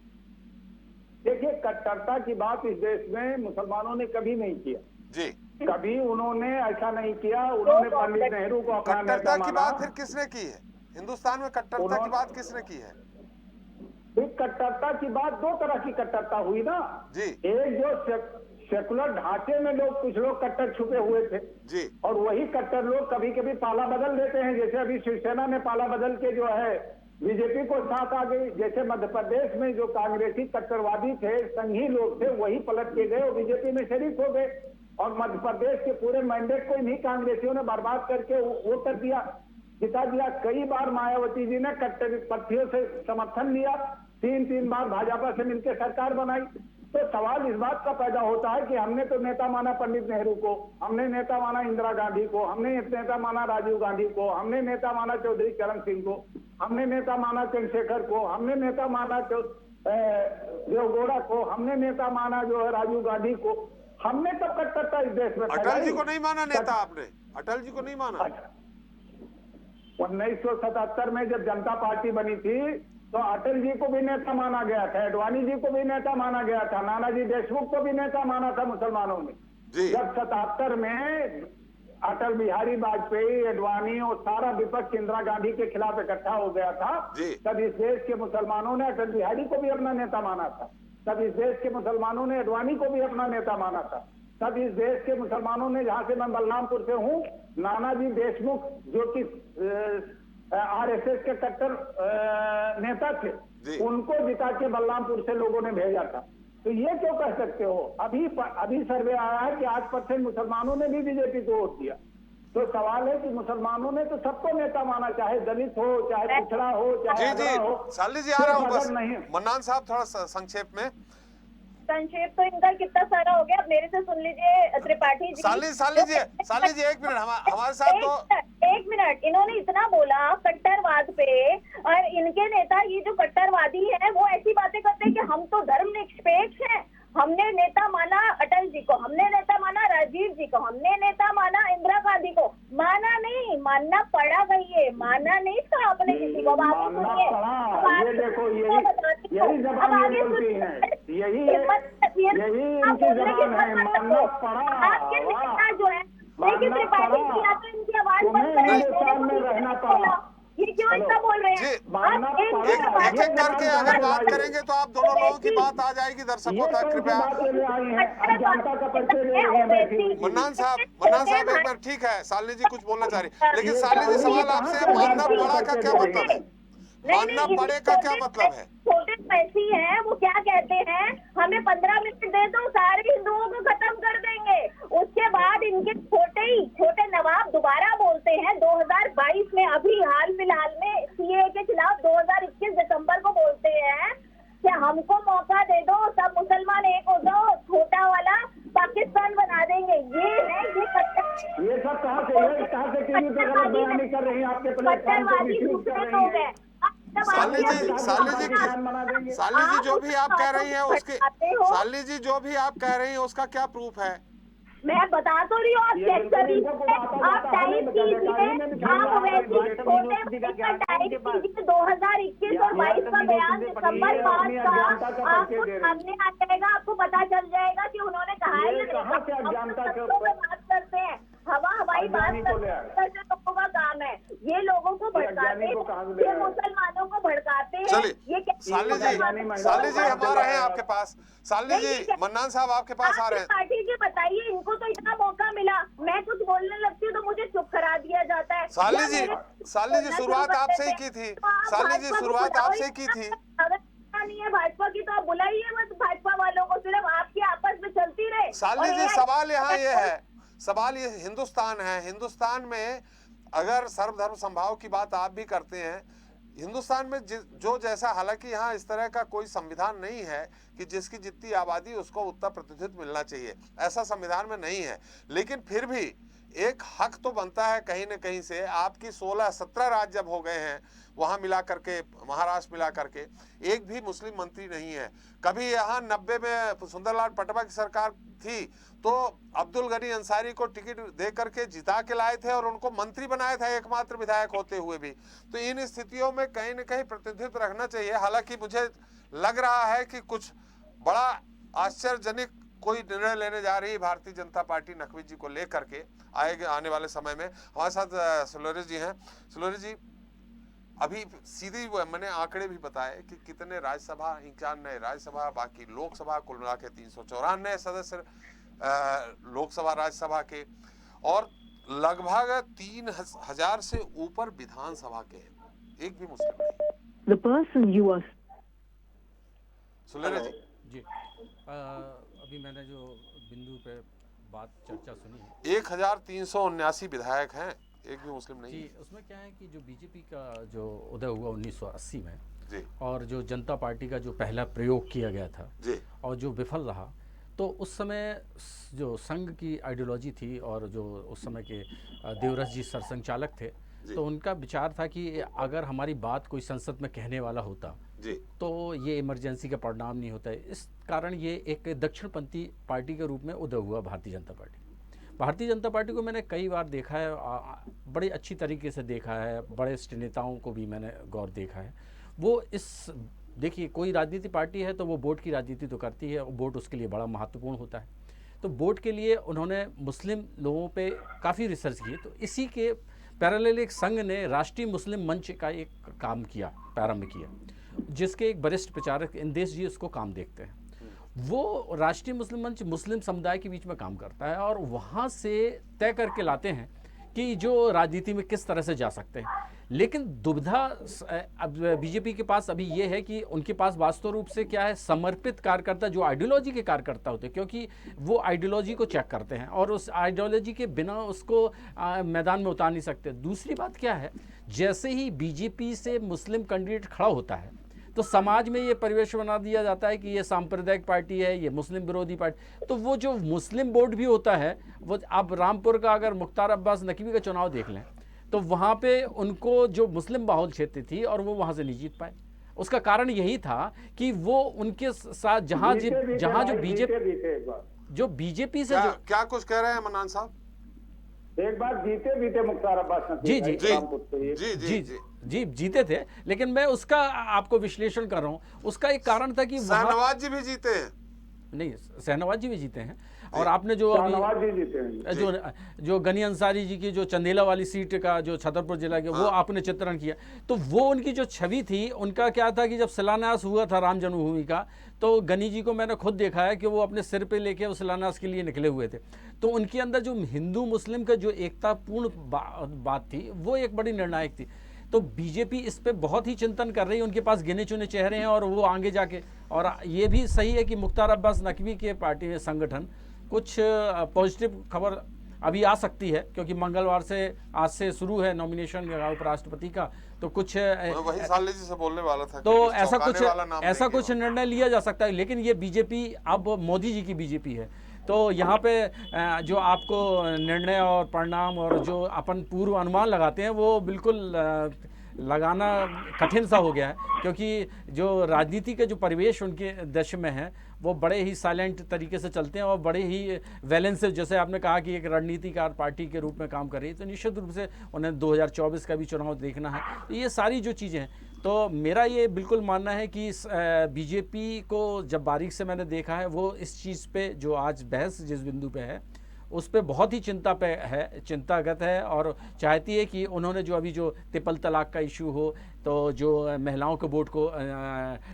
देखिए, कट्टरता की बात इस देश में मुसलमानों ने कभी नहीं किया जी। कभी उन्होंने ऐसा नहीं किया। उन्होंने पंडित नेहरू को अपना कट्टरता नेता की माना। बात फिर किसने की है हिंदुस्तान में? कट्टरता की बात किसने की है? फिर कट्टरता की बात दो तरह की कट्टरता हुई ना जी। एक जो सेकुलर ढांचे में कुछ लोग कट्टर छुपे हुए थे जी। और वही कट्टर लोग कभी कभी पाला बदल देते हैं। जैसे अभी शिवसेना ने पाला बदल के जो है बीजेपी को साथ आ गई। जैसे मध्य प्रदेश में जो कांग्रेसी कट्टरवादी थे, संघी लोग थे, वही पलट के गए और बीजेपी में शरीक हो गए और मध्य प्रदेश के पूरे मैंडेट को इन्हीं कांग्रेसियों ने बर्बाद करके वो कर दिया, जिता दिया। कई बार मायावती जी ने कट्टरपंथियों से समर्थन लिया, 3 बार भाजपा से मिलकर सरकार बनाई। तो सवाल इस बात का पैदा होता है कि हमने तो नेता माना पंडित नेहरू को, हमने नेता माना इंदिरा गांधी को, हमने नेता माना राजीव गांधी को, हमने नेता माना चौधरी चरण सिंह को, हमने नेता माना चंद्रशेखर को, हमने नेता माना देवगौड़ा को, हमने नेता माना जो है राजीव गांधी को। हमने तो कट्टरता इस देश में अटल जी को नहीं माना नेता आपने? अटल जी को नहीं माना? 1977 में जब जनता पार्टी बनी थी तो अटल जी को भी नेता माना गया था, अडवाणी जी को भी नेता माना गया था, नानाजी देशमुख को भी नेता माना था मुसलमानों ने। जब 77 में अटल बिहारी वाजपेयी, अडवाणी और सारा विपक्ष इंदिरा गांधी के खिलाफ इकट्ठा हो गया था, तब इस देश के मुसलमानों ने अटल बिहारी को भी अपना नेता माना था। तब इस देश के मुसलमानों ने अडवाणी को भी अपना नेता माना था। तब इस देश के मुसलमानों ने, जहां से मैं बलरामपुर से हूं, नानाजी देशमुख जो कि आरएसएस के कट्टर नेता थे, जी। उनको जिता के बलरामपुर से लोगों ने भेजा था। तो ये क्यों कह सकते हो? अभी सर्वे आया है कि 8% मुसलमानों ने भी बीजेपी को वोट दिया। तो सवाल है कि मुसलमानों ने तो सबको नेता माना, चाहे दलित हो, चाहे पिछड़ा हो, चाहे जी अगड़ा हो। साली जी आ रहा हूँ सिर्फ बस। अगर नहीं मन्नान साहब थोड़ा संक्षेप में। संक्षेप तो इनका कितना सारा हो गया, अब मेरे से सुन लीजिए त्रिपाठी जी। साली जी एक मिनट, हमारे साथ तो एक मिनट, इन्होंने इतना बोला कट्टरवाद पे, और इनके नेता ये जो कट्टरवादी है वो ऐसी बातें करते हैं कि हम तो धर्मनिरपेक्ष हैं, हमने नेता माना अटल जी को, हमने नेता माना राजीव जी को, हमने नेता माना इंदिरा गांधी को। माना नहीं, मानना पड़ा कहिए, माना नहीं था आपने किसी को। अब आगे मानना सुनिए, पड़ा, अब आगे ये देखो, सुनिए, बताती हूँ। यही अब जबान आगे ये बोलती सुनिए। है, यही यही इनकी जबान है, मानना पड़ा। आपके नेता जो है, देखिए मानना त्रिपाठी पड़ा। जी, आप इनकी आवाज बंद तुम्हें करें। हिंदुस्तान में रहना पड़ा। ये क्यों ऐसा बोल रहे हैं? जी, मानना आप एक पड़ा। एक एक करके अगर बात करेंगे तो आप दोनों लोगों की बात आ जाएगी दर्शकों तक। कृपया बात ले आई है, अब जनता का परिचय ले रही है बैठी। मन्नान साहब एक बार, ठीक है साली जी कुछ बोलना चाह रही, लेकिन साली जी सवाल आपसे है, मानना पड़ा का क्या मतलब है? मानना पड़े का क्या मतलब है? छोटे पैसी हैं, वो क्या कहते हैं, हमें 15 मिनट दे दो, सारे हिंदुओं को खत्म कर देंगे। उसके बाद इनके छोटे नवाब दोबारा बोलते हैं 2022 में, अभी हाल फिलहाल में सीए के खिलाफ 2021 दिसंबर को बोलते हैं कि हमको मौका दे दो, सब मुसलमान एक हो जाओ, छोटा वाला पाकिस्तान बना देंगे। ये सब कहाँ से टीवी पे गलत बयानी कर रही हैं, आपके प्लेटफॉर्म पे मिसयूज कर रही हैं। साली जी जो भी आप कह रही हैं उसके, साली जी जो भी आप कह रही हैं उसका क्या प्रूफ है? मैं बता तो रही हूँ, आप चेक कर लीजिए, आप टाइप कीजिए, आप वैसे छोटे का टाइप कीजिए 2021 और 22 का बयान दिसंबर 5 का, आपको सामने आ जाएगा, आपको पता चल जाएगा कि उन्होंने कहा है बात करते हैं, हवाई बात करते लोगों का काम है, ये लोगों को भड़काते हैं, ये मुसलमानों को भड़काते हैं। चलिए साली जी हम आ रहे हैं आपके पास। साली जी, मन्नान साहब आपके पास आ रहे हैं। पार्टी जी बताइए, इनको तो इतना मौका मिला, मैं कुछ बोलने लगती हूँ तो मुझे चुप करा दिया जाता है। साली जी शुरुआत आपसे ही की थी, साली जी शुरुआत आपसे ही की थी। अगर नहीं है भाजपा की तो आप बुलाइए मत भाजपा वालों को, सिर्फ आपकी आपस में चलती रहे। साली जी सवाल यहाँ ये है, सवाल ये हिंदुस्तान है, हिंदुस्तान में अगर सर्वधर्म समभाव की बात आप भी करते हैं, हिंदुस्तान में जो जैसा, हालांकि यहाँ इस तरह का कोई संविधान नहीं है कि जिसकी जितनी आबादी उसको उतना प्रतिनिधित्व मिलना चाहिए, ऐसा संविधान में नहीं है, लेकिन फिर भी एक हक तो बनता है कहीं न कहीं से। आपकी 16-17 राज्य जब हो गए हैं, वहां मिला करके, महाराष्ट्र मिला करके एक भी मुस्लिम मंत्री नहीं है। कभी यहाँ 90 में सुंदरलाल पटवा की सरकार थी तो अब्दुल गनी अंसारी को टिकट दे करके जिता के लाए थे और उनको मंत्री बनाया था, एकमात्र विधायक होते हुए भी। तो इन स्थितियों में कहीं न कहीं प्रतिनिधित्व रखना चाहिए। हालांकि मुझे लग रहा है कि कुछ बड़ा आश्चर्यजनक कोई निर्णय लेने जा रही है भारतीय जनता पार्टी नकवी जी को लेकर के आने वाले समय में। हमारे साथ सुलोरी जी हैं। सुलोरी जी, अभी सीधी मैंने आंकड़े भी बताए कि कितने राज्यसभा, 51 नए राज्यसभा, बाकी लोकसभा कुल मिला के 394 सदस्य लोकसभा राज्यसभा के, और लगभग 3000 से ऊपर विधानसभा के, एक भी मुस्लिम नहीं। The person you are सुलोरी जी, अभी मैंने जो बिंदु पे बात चर्चा सुनी, 1379 विधायक हैं, एक भी मुस्लिम नहीं। जी, उसमें क्या है कि जो बीजेपी का जो उदय हुआ 1980 में जी, और जो जनता पार्टी का जो पहला प्रयोग किया गया था जी, और जो विफल रहा, तो उस समय जो संघ की आइडियोलॉजी थी और जो उस समय के देवरस जी सरसंघचालक थे, तो उनका विचार था कि अगर हमारी बात कोई संसद में कहने वाला होता जी, तो ये इमरजेंसी का परिणाम नहीं होता है। इस कारण ये एक दक्षिणपंथी पार्टी के रूप में उदय हुआ भारतीय जनता पार्टी। भारतीय जनता पार्टी को मैंने कई बार देखा है, बड़े अच्छी तरीके से देखा है, बड़े नेताओं को भी मैंने गौर देखा है। वो देखिए, कोई राजनीति पार्टी है तो वो वोट की राजनीति तो करती है, वोट उसके लिए बड़ा महत्वपूर्ण होता है। तो वोट के लिए उन्होंने मुस्लिम लोगों पे काफ़ी रिसर्च की। तो इसी के पैरेलल एक संघ ने राष्ट्रीय मुस्लिम मंच का एक काम किया, प्रारंभ किया, जिसके एक वरिष्ठ प्रचारक इंदेश जी उसको काम देखते हैं। वो राष्ट्रीय मुस्लिम मंच मुस्लिम समुदाय के बीच में काम करता है और वहाँ से तय करके लाते हैं कि जो राजनीति में किस तरह से जा सकते हैं। लेकिन दुविधा अब बीजेपी के पास अभी ये है कि उनके पास वास्तव रूप से क्या है, समर्पित कार्यकर्ता जो आइडियोलॉजी के कार्यकर्ता होते हैं, क्योंकि वो आइडियोलॉजी को चेक करते हैं और उस आइडियोलॉजी के बिना उसको मैदान में उतार नहीं सकते। दूसरी बात क्या है, जैसे ही बीजेपी से मुस्लिम कैंडिडेट खड़ा होता है तो समाज में ये परिवेश बना दिया जाता है कि ये सांप्रदायिक पार्टी है, ये मुस्लिम विरोधी पार्टी। तो वो जो मुस्लिम वोट भी होता है, वो अब रामपुर का अगर मुख्तार अब्बास नकवी का चुनाव देख लें तो वहाँ पे उनको जो मुस्लिम बाहुल क्षेत्र थी और वो वहाँ से नहीं जीत पाए। उसका कारण यही था कि वो उनके साथ जहाँ जो बीजेपी से क्या कुछ कह रहे हैं मन्नान साहब? एक बार जीते मुख्तार अब्बास नकवी जी जीते थे, लेकिन मैं उसका आपको विश्लेषण कर रहा हूँ। उसका एक कारण था कि शाहनवाज जी भी जीते हैं। नहीं, शाहनवाज जी भी जीते हैं और आपने जो जो गनी अंसारी जी की जो चंदेला वाली सीट का जो छतरपुर जिला के वो आपने चित्रण किया, तो वो उनकी जो छवि थी, उनका क्या था कि जब शिलान्यास हुआ था राम जन्मभूमि का, तो गनी जी को मैंने खुद देखा है कि वो अपने सिर पे लेके उस शिलान्यास के लिए निकले हुए थे। तो उनके अंदर जो हिंदू मुस्लिम का जो एकतापूर्ण बात थी वो एक बड़ी निर्णायक थी। तो बीजेपी इस पे बहुत ही चिंतन कर रही है, उनके पास गिने चुने चेहरे हैं और वो आगे जाके, और ये भी सही है कि मुख्तार अब्बास नकवी के पार्टी में संगठन कुछ पॉजिटिव खबर अभी आ सकती है, क्योंकि मंगलवार से आज से शुरू है नॉमिनेशन उपराष्ट्रपति का। तो कुछ वही साले जी से बोलने वाला था, तो ऐसा कुछ निर्णय लिया जा सकता है। लेकिन ये बीजेपी अब मोदी जी की बीजेपी है, तो यहाँ पे जो आपको निर्णय और परिणाम और जो अपन पूर्व अनुमान लगाते हैं वो बिल्कुल लगाना कठिन सा हो गया है, क्योंकि जो राजनीति के जो परिवेश उनके देश में है वो बड़े ही साइलेंट तरीके से चलते हैं और बड़े ही वैलेंस से, जैसे आपने कहा कि एक रणनीतिकार पार्टी के रूप में काम कर रही है, तो निश्चित रूप से उन्हें 2024 का भी चुनाव देखना है। तो ये सारी जो चीज़ें हैं, तो मेरा ये बिल्कुल मानना है कि बीजेपी को जब बारीक से मैंने देखा है, वो इस चीज़ पे जो आज बहस जिस बिंदु पे है उस पर बहुत ही चिंतागत है और चाहती है कि उन्होंने जो अभी जो ट्रिपल तलाक का इशू हो, तो जो महिलाओं के वोट को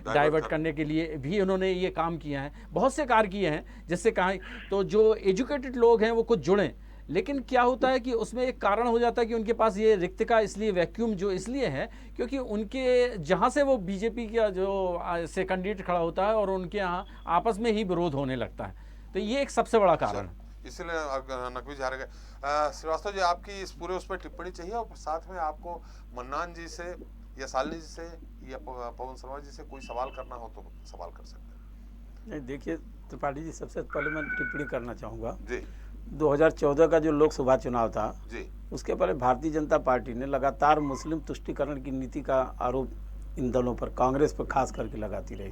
डाइवर्ट करने के लिए भी उन्होंने ये काम किया है, बहुत से कार्य किए हैं, जिससे कहा तो जो एजुकेटेड लोग हैं वो कुछ जुड़ें। लेकिन क्या होता है कि उसमें एक कारण हो जाता है कि उनके पास ये रिक्त का इसलिए वैक्यूम जो इसलिए है क्योंकि उनके जहाँ से वो बीजेपी का जो से कैंडिडेट खड़ा होता है और उनके यहाँ आपस में ही विरोध होने लगता है, तो ये एक सबसे बड़ा कारण है। इसलिए नकवी जी हार गए। श्रीवास्तव जी, आपकी इस पूरे उस पर टिप्पणी चाहिए, और साथ में आपको मन्नान जी से या शालिनी जी से या पवन शर्मा जी से कोई सवाल करना हो तो सवाल कर सकते हैं। नहीं, देखिए त्रिपाठी जी, सबसे पहले मैं टिप्पणी करना चाहूँगा जी। 2014 का जो लोकसभा चुनाव था जी, उसके पहले भारतीय जनता पार्टी ने लगातार मुस्लिम तुष्टीकरण की नीति का आरोप इन दलों पर, कांग्रेस पर खास करके लगाती रही,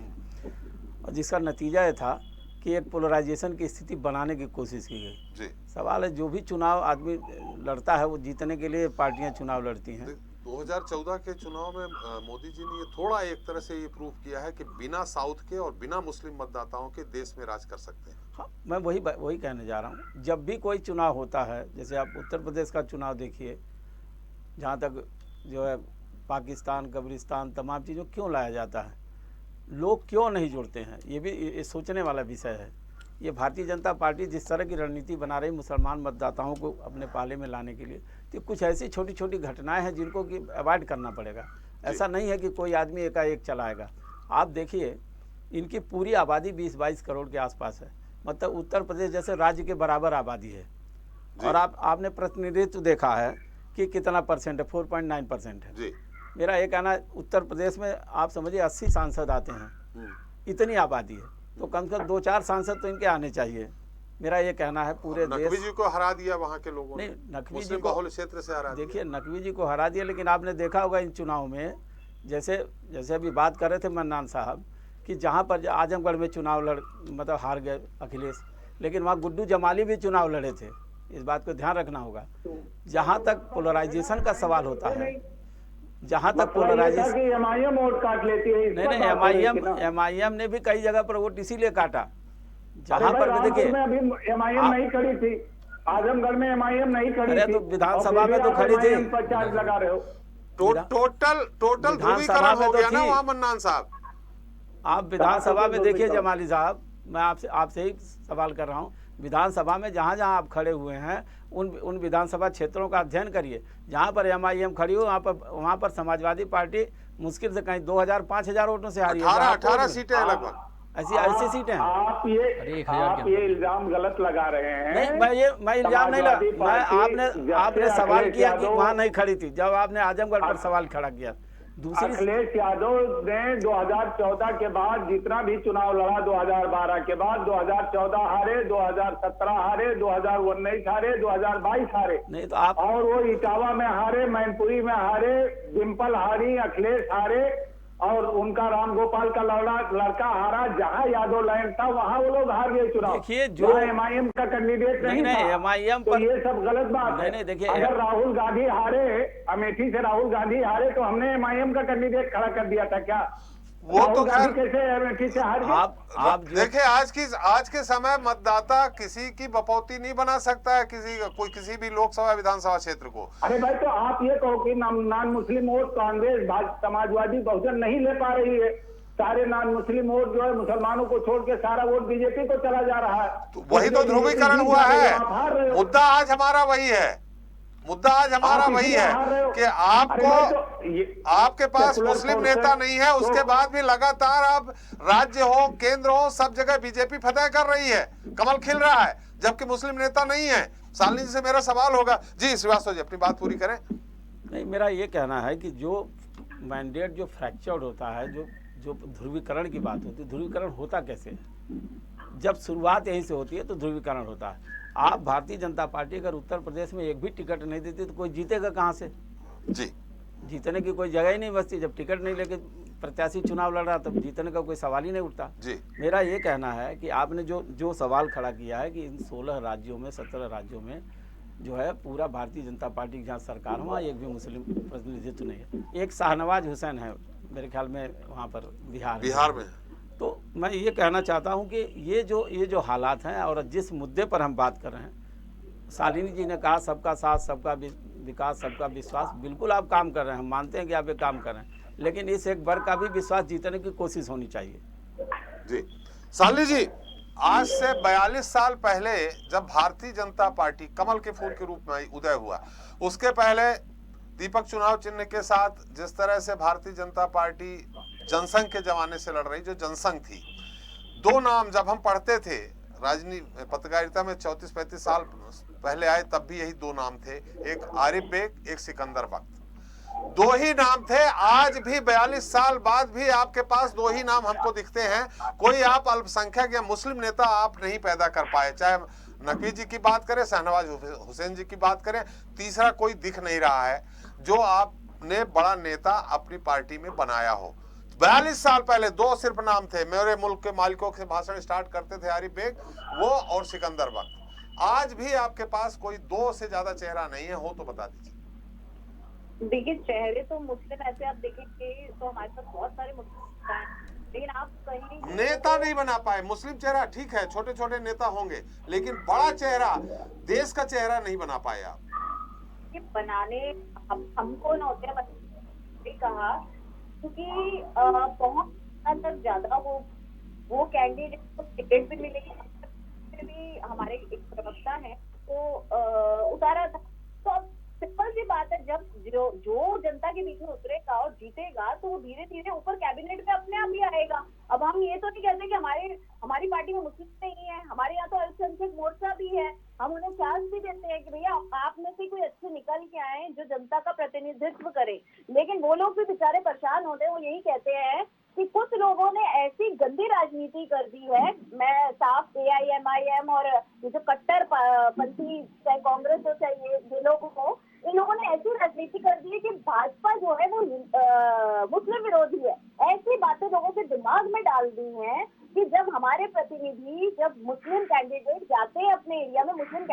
और जिसका नतीजा ये था कि एक पोलराइजेशन की स्थिति बनाने की कोशिश की गई। जी। सवाल है, जो भी चुनाव आदमी लड़ता है वो जीतने के लिए पार्टियां चुनाव लड़ती हैं। 2014 के चुनाव में मोदी जी ने ये थोड़ा एक तरह से ये प्रूव किया है कि बिना साउथ के और बिना मुस्लिम मतदाताओं के देश में राज कर सकते हैं। हाँ, मैं वही कहने जा रहा हूँ। जब भी कोई चुनाव होता है, जैसे आप उत्तर प्रदेश का चुनाव देखिए, जहाँ तक जो है पाकिस्तान, कब्रिस्तान, तमाम चीज़ों क्यों लाया जाता है, लोग क्यों नहीं जुड़ते हैं, ये भी सोचने वाला विषय है। ये भारतीय जनता पार्टी जिस तरह की रणनीति बना रही मुसलमान मतदाताओं को अपने पाले में लाने के लिए, तो कुछ ऐसी छोटी छोटी घटनाएं हैं जिनको कि अवॉइड करना पड़ेगा। ऐसा नहीं है कि कोई आदमी एकाएक चलाएगा। आप देखिए, इनकी पूरी आबादी 20-22 करोड़ के आसपास है, मतलब उत्तर प्रदेश जैसे राज्य के बराबर आबादी है, और आपने प्रतिनिधित्व देखा है कि कितना परसेंट है, 4.9% है जी। मेरा ये कहना है, उत्तर प्रदेश में आप समझिए 80 सांसद आते हैं, इतनी आबादी है, तो कम से कम 2-4 सांसद तो इनके आने चाहिए। मेरा ये कहना है पूरे देश। नकवी जी को हरा दिया वहाँ के लोगों ने, नहीं, नकवी जी को बहुल क्षेत्र से हरा दिया। देखिए, नकवी जी को हरा दिया, लेकिन आपने देखा होगा इन चुनाव में, जैसे अभी बात कर रहे थे मन्नान साहब कि जहाँ पर आजमगढ़ में चुनाव मतलब हार गए अखिलेश, लेकिन वहाँ गुड्डू जमाली भी चुनाव लड़े थे। इस बात को ध्यान रखना होगा। जहाँ तक पोलराइजेशन का सवाल होता है, जहाँ तक पोलराइजेशन, एमआईएम वोट काट लेती है। नहीं, एमआईएम ने भी कई जगह पर वोट इसीलिए काटा जहाँ पर भी देखिए एमआईएम नहीं खड़ी थी, आजमगढ़ में एमआईएम नहीं खड़ी थी, तो विधानसभा में तो खड़ी थी। चार्ज लगा रहे हो। टोटल ध्रुवीकरण हो गया ना वहाँ मन्नान साहब। आप विधानसभा में देखिए जमाली साहब, मैं आपसे ही सवाल कर रहा हूँ, विधानसभा में जहाँ जहाँ आप खड़े हुए हैं उन विधानसभा क्षेत्रों का अध्ययन करिए। जहाँ पर MIM खड़ी हो वहाँ पर समाजवादी पार्टी मुश्किल से कहीं 2000-5000 वोटों से हारी है। 18 सीटें हैं लगभग। ऐसी सीटें हैं। आप ये इल्जाम गलत लगा रहे हैं। नहीं, मैं इल्जाम नहीं लगा, मैं आपने सवाल किया कि वहाँ नहीं खड़ी थी, जब आपने आजमगढ़ पर सवाल खड़ा किया। दूसरी, अखिलेश यादव ने 2014 के बाद जितना भी चुनाव लड़ा, 2012 के बाद 2014 हारे, 2017 हारे, 2019 हारे, 2022 हारे, नहीं तो आप, और वो इटावा में हारे, मैनपुरी में हारे, डिम्पल हारी, अखिलेश हारे, और उनका राम गोपाल का लड़का हारा। जहां यादव लाइन था वहां वो लोग हार गए चुनाव। देखिए, जो MIM का कैंडिडेट नहीं था, MIM तो पर ये सब गलत बात है। नहीं, देखिए, अगर राहुल गांधी हारे, अमेठी से राहुल गांधी हारे, तो हमने MIM का कैंडिडेट खड़ा कर दिया था क्या? वो तो खैर कैसे अमेठी से हार गए? आप देखिए, आज के समय मतदाता किसी की बपौती नहीं बना सकता है, किसी भी लोकसभा विधानसभा क्षेत्र को। अरे भाई, तो आप ये कहो कि non Muslim vote Congress, Samajwadi, Bahujan नहीं ले पा रही है। सारे नॉन मुस्लिम वोट जो है मुसलमानों को छोड़ के सारा वोट बीजेपी को चला जा रहा है। तो वही तो ध्रुवीकरण हुआ है। मुद्दा आज हमारा वही है कि आपके पास मुस्लिम नेता नहीं है, उसके बाद भी लगातार अब राज्य हो, केंद्र हो, सब जगह बीजेपी फतह कर रही है, कमल खिल रहा है, जबकि मुस्लिम नेता नहीं है। शालिनी जी से मेरा सवाल होगा। जी श्रीवास्तव जी, अपनी बात पूरी करें। नहीं, मेरा ये कहना है कि जो मैंडेट जो फ्रैक्चर्ड होता है, जो ध्रुवीकरण की बात होती है, ध्रुवीकरण होता कैसे है? जब शुरुआत यहीं से होती है तो ध्रुवीकरण होता है। आप भारतीय जनता पार्टी अगर उत्तर प्रदेश में एक भी टिकट नहीं देती तो कोई जीतेगा कहाँ से? जी, जीतने की कोई जगह ही नहीं बचती। जब टिकट नहीं लेके प्रत्याशी चुनाव लड़ रहा तब जीतने का कोई सवाल ही नहीं उठता। जी, मेरा ये कहना है कि आपने जो सवाल खड़ा किया है कि इन 16 राज्यों में 17 राज्यों में जो है पूरा भारतीय जनता पार्टी की जहाँ सरकार वहाँ एक भी मुस्लिम प्रतिनिधित्व नहीं है। एक शाहनवाज हुसैन है मेरे ख्याल में वहाँ पर बिहार में। तो मैं ये कहना चाहता हूँ कि ये जो हालात हैं और जिस मुद्दे पर हम बात कर रहे हैं, शालिनी जी ने कहा सबका साथ, सबका विकास, सबका विश्वास, बिल्कुल आप काम कर रहे हैं, हम मानते हैं कि आप ये काम कर रहे हैं, लेकिन इस एक वर्ग का भी विश्वास जीतने की कोशिश होनी चाहिए। जी शालिनी जी, आज से 42 साल पहले जब भारतीय जनता पार्टी कमल के फूल के रूप में उदय हुआ, उसके पहले दीपक चुनाव चिन्ह के साथ जिस तरह से भारतीय जनता पार्टी जनसंघ के जमाने से लड़ रही, जो जनसंघ थी, दो नाम जब हम पढ़ते थे राजनीति पत्रकारिता में 34-35 साल पहले आए, तब भी यही दो नाम थे, एक आरिफ बेग, एक सिकंदर बख्त, दो ही नाम थे। आज भी 42 साल बाद भी आपके पास दो ही नाम हमको दिखते हैं। कोई आप अल्पसंख्यक या मुस्लिम नेता आप नहीं पैदा कर पाए, चाहे नकवी जी की बात करें, शाहनवाज हुसैन जी की बात करें, तीसरा कोई दिख नहीं रहा है जो आपने बड़ा नेता अपनी पार्टी में बनाया हो। 42 साल पहले दो सिर्फ नाम थे, मेरे मुल्क के मालिकों के भाषण स्टार्ट करते थे आरिफ बेग वो और सिकंदर बख्त। आज भी आपके पास कोई दो से ज्यादा चेहरा नहीं है, हो तो बता दीजिए। देखिए, चेहरे तो मुस्लिम ऐसे आप देखेंगे तो हमारे पास बहुत सारे मुस्लिम हैं, लेकिन आप कहीं नेता नहीं बना पाए। मुस्लिम चेहरा ठीक है, छोटे छोटे नेता होंगे, लेकिन बड़ा चेहरा, देश का चेहरा नहीं बना पाए आप। ये बनाने हमको नौते कहा, क्योंकि बहुत तक ज्यादा वो कैंडिडेट को टिकट भी मिलेगी, भी हमारे एक प्रवक्ता है तो उतारा था। तो सिंपल सी बात है, जब जो जनता के बीच में उतरेगा और जीतेगा तो वो धीरे धीरे ऊपर कैबिनेट में अपने आप ही आएगा। अब हम ये तो नहीं कहते कि हमारी पार्टी में मुस्लिम नहीं है, हमारे यहाँ तो अल्पसंख्यक मोर्चा भी है, हम उन्हें चांस भी देते हैं कि भैया आप में से कोई अच्छे निकल के आए जो जनता का प्रतिनिधित्व करे। लेकिन वो लोग भी बेचारे परेशान होते हैं, वो यही कहते हैं कि कुछ लोगों ने ऐसी गंदी राजनीति कर दी है। मैं साफ AIMIM और ये जो कट्टर पंथी चाहे कांग्रेस हो चाहे ये लोग हो, इन लोगों ने ऐसी राजनीति कर दी है कि भाजपा जो है वो मुस्लिम विरोधी है। ऐसी बातें लोगों के दिमाग में डाल दी हैं कि जब हमारे प्रतिनिधि, जब मुस्लिम कैंडिडेट जाते हैं अपने एरिया में मुस्लिम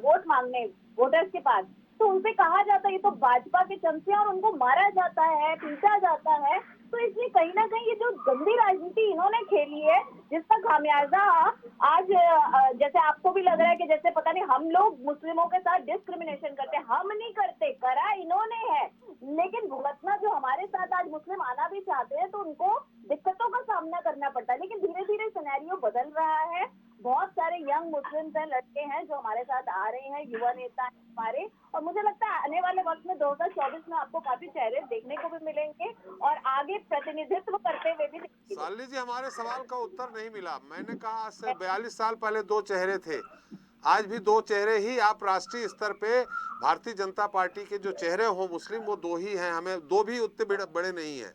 वोट मांगने वोटर्स के पास, तो उनसे कहा जाता है ये तो भाजपा के चमचे हैं और उनको मारा जाता है, पीटा जाता है। तो इसलिए कहीं ना कहीं ये जो गंदी राजनीति इन्होंने खेली है, जिसका खामियाजा आज जैसे आपको भी लग रहा है कि जैसे पता नहीं हम लोग मुस्लिमों के साथ डिस्क्रिमिनेशन करते हैं, हम नहीं करते, करा इन्होंने है। लेकिन भुगतना जो हमारे साथ आज मुस्लिम आना भी चाहते हैं तो उनको दिक्कतों का सामना करना पड़ता है। लेकिन धीरे धीरे सिनेरियो बदल रहा है, बहुत सारे यंग मुस्लिम्स हैं, लड़के हैं जो हमारे साथ आ रहे हैं, युवा नेता हैं हमारे, और मुझे लगता है आने वाले वक्त में 2024 में आपको काफी चेहरे देखने को भी मिलेंगे और आगे प्रतिनिधित्व करते हुए भी दिखेंगे। साली जी, हमारे सवाल का उत्तर नहीं मिला। मैंने कहा आज से 42 साल पहले 2 चेहरे थे, आज भी 2 चेहरे ही। आप राष्ट्रीय स्तर पे भारतीय जनता पार्टी के जो चेहरे हो मुस्लिम, वो 2 ही हैं, हमें 2 भी उतने बड़े नहीं हैं।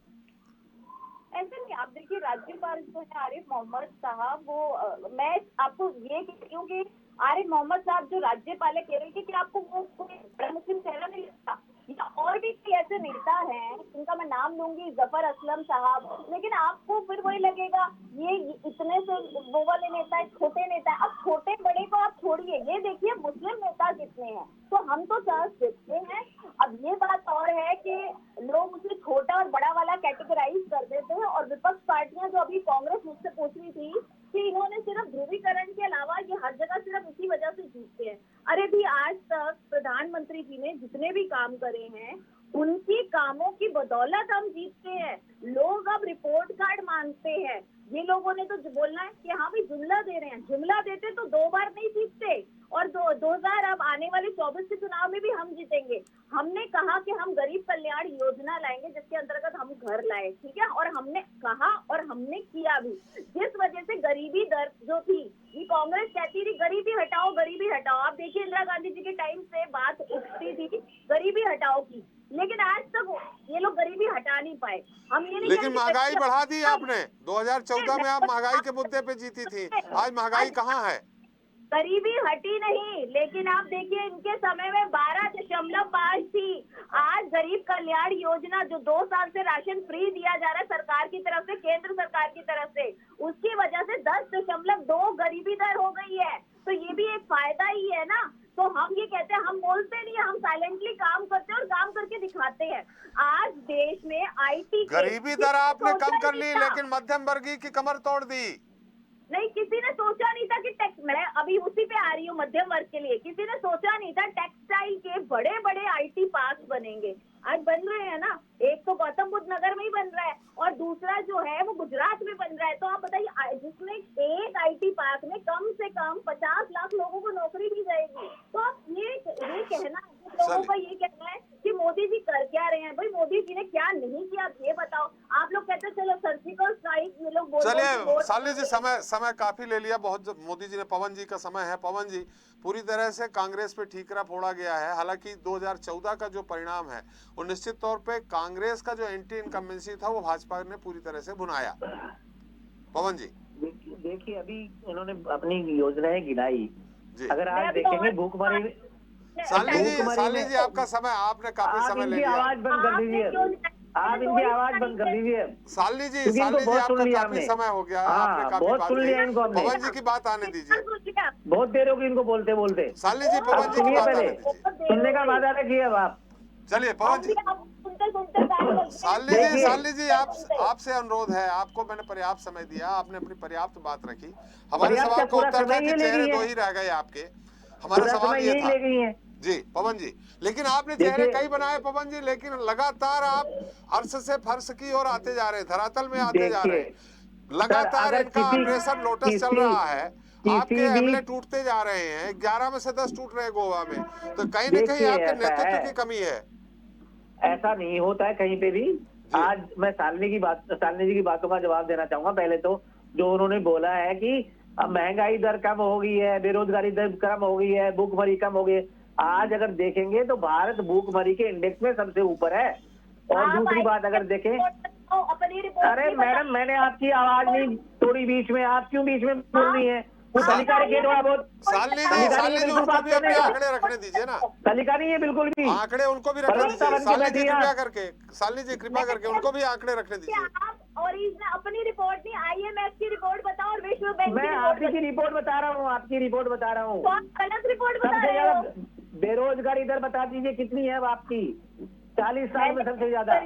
ऐसे नहीं, आप देखिए राज्यपाल जो है आरिफ मोहम्मद साहब, वो मैं आपको ये कहती हूँ कि आरिफ मोहम्मद साहब जो राज्यपाल है केरल के, क्या आपको वो कोई बड़ा मुस्लिम चेहरा नहीं लगता? या और भी कई ऐसे नेता हैं जिनका मैं नाम लूंगी, जफर असलम साहब, लेकिन आपको फिर वही लगेगा ये इतने से वो वाले नेता है, छोटे नेता है। अब छोटे बड़े को आप छोड़िए, ये देखिए मुस्लिम नेता कितने हैं, तो हम तो सहज देखते हैं। अब ये बात और है कि लोग उसे छोटा और बड़ा वाला कैटेगराइज कर देते हैं, और विपक्ष पार्टियां जो अभी कांग्रेस मुझसे पूछ रही थी कि इन्होंने सिर्फ ध्रुवीकरण के अलावा ये हर जगह सिर्फ इसी वजह से जीतते हैं। अरे भी आज तक प्रधानमंत्री जी ने जितने भी काम करे हैं उनकी कामों की बदौलत हम जीतते हैं। लोग अब रिपोर्ट कार्ड मांगते हैं, ये लोगों ने तो बोलना है कि हाँ भाई जुमला दे रहे हैं, जुमला देते तो 2 बार नहीं जीतते, और 2000 अब आने वाले 24 के चुनाव में भी हम जीतेंगे। हमने कहा कि हम गरीब कल्याण योजना लाएंगे जिसके अंतर्गत हम घर लाए, ठीक है, और हमने कहा और हमने किया भी। जिस वजह से गरीबी दर जो थी, ये कांग्रेस कहती थी गरीबी हटाओ, गरीबी हटाओ। आप देखिए इंदिरा गांधी जी के टाइम से बात उठती थी गरीबी हटाओ की, लेकिन आज तक ये लोग गरीबी हटा नहीं पाए। हम ये नहीं, लेकिन महंगाई बढ़ा दी आपने। 2014 में आप महंगाई के मुद्दे पे जीती थी, आज महंगाई कहाँ है? गरीबी हटी नहीं, लेकिन आप देखिए इनके समय में 12.5 थी। आज गरीब कल्याण योजना जो 2 साल से राशन फ्री दिया जा रहा है सरकार की तरफ से, केंद्र सरकार की तरफ से, उसकी वजह से 10.2 गरीबी दर हो गई है। तो ये भी एक फायदा ही है ना। तो हम ये कहते हैं, हम बोलते नहीं, हम साइलेंटली काम करते हैं और काम करके दिखाते हैं। आज देश में IT गरीबी दर आपने कम कर ली, लेकिन मध्यम वर्गीय की कमर तोड़ दी। नहीं, किसी ने सोचा नहीं था कि टैक्स, मैं अभी उसी पे आ रही हूँ मध्यम वर्ग के लिए, किसी ने सोचा नहीं था टेक्सटाइल के बड़े बड़े IT पार्क बनेंगे। आज बन रहे हैं ना, एक तो गौतम बुद्ध नगर में ही बन रहा है और दूसरा जो है वो गुजरात में बन रहा है। तो आप बताइए, जिसमें एक IT पार्क में कम से कम 50 लाख लोगों को नौकरी दी जाएगी। तो आप ये कहना, लोगों का ये कहना है कि मोदी जी कर क्या रहे हैं, भाई मोदी जी ने क्या नहीं किया ये बताओ। आप लोग कहते हैं चलो सर्जिकल स्ट्राइक, ये लोग बोल, चलिए साली जी, समय काफी ले लिया बहुत मोदी जी ने। पवन जी का समय है। पवन जी, पूरी तरह से कांग्रेस पे ठीकरा फोड़ा गया है। हालांकि 2014 का जो परिणाम है वो निश्चित तौर पे कांग्रेस का जो एंटी इनकम्बेंसी था वो भाजपा ने पूरी तरह से भुनाया। पवन जी देखिए, अभी इन्होंने अपनी योजनाएं गिनाई, जी। अगर आज देखेंगे भूखमरी, साली जी आपका समय, आपने काफी समय ले लिया। आवाज बंद कर दीजिए, आप इनकी आवाज बंद कर दीजिए। साली जी क्योंकि इनको बहुत सुन आपका लिया काफी हमने। समय हो गया, हाँ, आपने काफी बहुत बात सुन लिया कही। इनको हमने। पवन जी की बात आने दीजिए। बहुत देर होगी इनको बोलते बोलते। साली जी, पवन जी की सुनिए बात आने पहले, दीजिए। सुनने का वादा रखिए अब आप। चलिए पवन जी। साली जी आपसे अनुरोध है, आपको मैंने पर्याप्त समय दिया, आपने अपनी पर्याप्त बात रखी। हमारे सवाल का उत्तर था कि चेहरे 2 ही रह गए आपके। हमारा सवाल ये था जी पवन जी, लेकिन आपने चेहरे कई बनाए पवन जी, लेकिन लगातार आप अर्श से फर्श की ओर आते जा रहे हैं, धरातल में आते जा रहे हैं। लगातार इनका ऑपरेशन लोटस चल रहा है, आपके एमएलए टूटते जा रहे हैं, 11 में से 10 टूट रहे हैं गोवा में। तो कहीं न कहीं आपके नेतृत्व की कमी है। ऐसा नहीं होता है कहीं पे भी। आज मैं सालनी जी की बातों का जवाब देना चाहूंगा। पहले तो जो उन्होंने बोला है कि अब महंगाई दर कम हो गई है, बेरोजगारी दर कम हो गई है, भूखमरी कम हो गई है। आज अगर देखेंगे तो भारत भूखमरी के इंडेक्स में सबसे ऊपर है। और दूसरी बात अगर देखें, अरे मैडम, मैंने आपकी आवाज नहीं तोड़ी बीच में, आप क्यों बीच में बोल रही है? वो तरीका रखिए थोड़ा बहुत। साली जी उनको भी अपने आंकड़े रखने दीजिए ना। तरीका नहीं है बिल्कुल भी, आंकड़े उनको भी रखने दीजिए। साली जी कृपया करके उनको भी आंकड़े रखने दीजिए। और इसने अपनी रिपोर्ट नहीं, IMF की रिपोर्ट बताओ और विश्व बैंक मैं आपकी रिपोर्ट बता रहा हूँ, आपकी रिपोर्ट बता रहा हूँ। गलत रिपोर्ट बता रहे हो। बेरोजगारी दर बता दीजिए कितनी है अब आपकी? 40 साल में सबसे ज्यादा।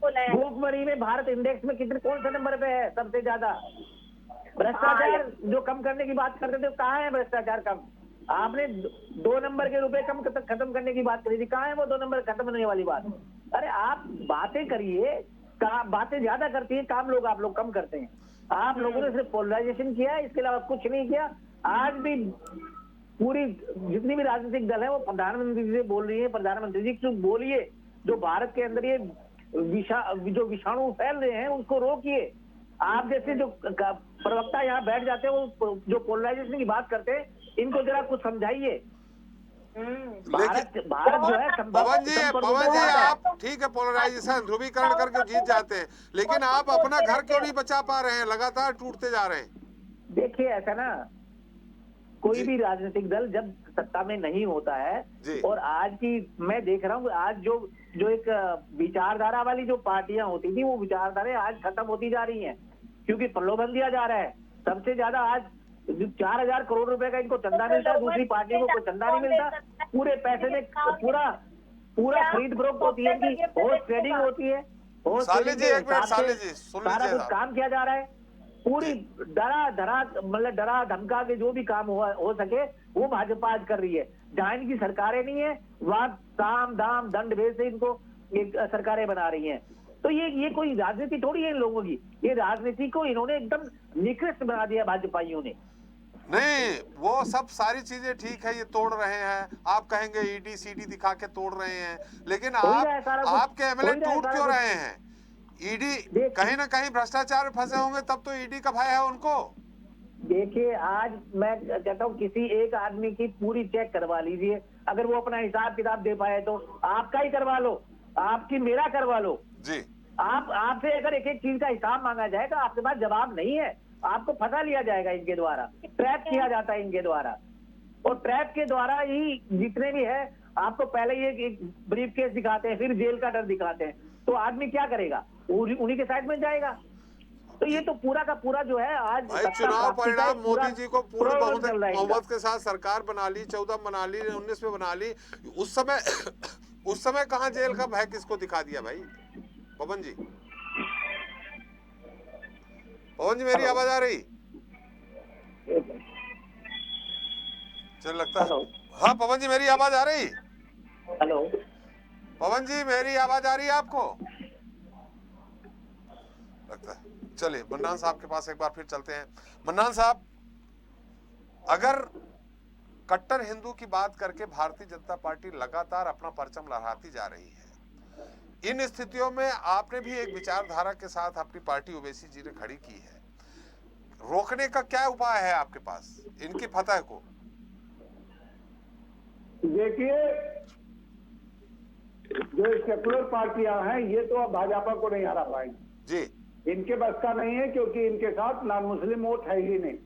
बोला है। भूखमरी में भारत इंडेक्स में कितने, कौन से नंबर पे है सबसे ज्यादा? भ्रष्टाचार जो कम करने की बात करते थे, कहाँ है भ्रष्टाचार कम? आपने 2 नंबर के रुपए कम खत्म करने की बात करी थी, कहाँ है वो 2 नंबर खत्म होने वाली बात? अरे आप बातें करिए, बातें ज्यादा करती है, काम लोग आप लोग कम करते हैं। आप लोगों ने सिर्फ पोलराइजेशन किया है, इसके अलावा कुछ नहीं किया। आज भी पूरी जितनी भी राजनीतिक दल है वो प्रधानमंत्री जी से बोल रही है, प्रधानमंत्री जी क्यों बोलिए, जो भारत के अंदर ये जो विषाणु फैल रहे हैं उसको रोकिए। आप जैसे जो प्रवक्ता यहाँ बैठ जाते हैं वो जो पोलराइजेशन की बात करते हैं, इनको जरा कुछ समझाइए। भारत जो है पवन जी आप ठीक है पोलराइजेशन ध्रुवीकरण करके जीत जाते हैं, लेकिन आप अपना घर क्यों नहीं बचा पा रहे हैं? लगातार टूटते जा रहे हैं। देखिए ऐसा ना, कोई भी राजनीतिक दल जब सत्ता में नहीं होता है, और आज की मैं देख रहा हूँ, आज जो एक विचारधारा वाली जो पार्टियां होती थी वो विचारधारा आज खत्म होती जा रही हैं, क्योंकि प्रलोभन दिया जा रहा है। सबसे ज्यादा आज 4,000 करोड़ रुपए का इनको चंदा मिलता है, दूसरी पार्टियों को चंदा नहीं मिलता। पूरे पैसे में पूरा खरीद फरोख्त होती है, इनकी होस्ट ट्रेडिंग होती है, साले जी एक मिनट, साले जी सुन लीजिए, सारा कुछ काम किया जा रहा है। पूरी डरा धमका के जो भी काम हो सके वो भाजपा आज कर रही है। जहां इनकी सरकारें नहीं है वहां साम दाम दंड भेद से इनको सरकारें बना रही हैं। तो ये कोई राजनीति थोड़ी है इन लोगों की, ये राजनीति को इन्होंने एकदम निकृष्ट बना दिया भाजपाइयों ने। नहीं, वो सब सारी चीजें ठीक है, ये तोड़ रहे हैं, आप कहेंगे ईडी सीडी दिखा के तोड़ रहे हैं, लेकिन आपके एमएलए टूट क्यों रहे हैं? ईडी कहीं ना कहीं भ्रष्टाचार में फंसे होंगे, तब तो ईडी का भय है उनको। देखिए आज मैं कहता हूँ किसी एक आदमी की पूरी चेक करवा लीजिए, अगर वो अपना हिसाब किताब दे पाए तो आपका ही करवा लो, आपकी मेरा करवा लो जी। आपसे अगर एक एक चीज का हिसाब मांगा जाए तो आपके पास जवाब नहीं है, आपको फंसा लिया जाएगा इनके द्वारा, ट्रैप किया जाता है इनके द्वारा, और ट्रैप के द्वारा ही जितने भी है आपको पहले ये एक ब्रीफ केस दिखाते हैं, फिर जेल का डर दिखाते हैं, तो आदमी क्या करेगा? उन्हीं के साइड में जाएगा। तो ये तो पूरा का पूरा जो है आज चुनाव परिणाम मोदी जी को पूर्ण बहुमत के साथ सरकार बना ली, 14 बना ली, 19 में बना ली। उस समय कहाँ जेल का भय किसको दिखा दिया भाई? पवन जी मेरी आवाज आ रही? चल लगता है हाँ पवन जी मेरी आवाज आ रही? हेलो पवन जी मेरी आवाज आ रही है आपको? लगता है। चलिए मन्नान साहब के पास एक बार फिर चलते हैं। मन्नान साहब, अगर कट्टर हिंदू की बात करके भारतीय जनता पार्टी लगातार अपना परचम लहराती जा रही है, इन स्थितियों में आपने भी एक विचारधारा के साथ अपनी पार्टी ओवैसी जी ने खड़ी की है, रोकने का क्या उपाय है आपके पास इनकी फतह को? देखिए जो सेकुलर पार्टियां हैं ये तो अब भाजपा को नहीं हरा पाएंगी जी, इनके बस का नहीं है, क्योंकि इनके साथ नॉन मुस्लिम वोट है ही नहीं।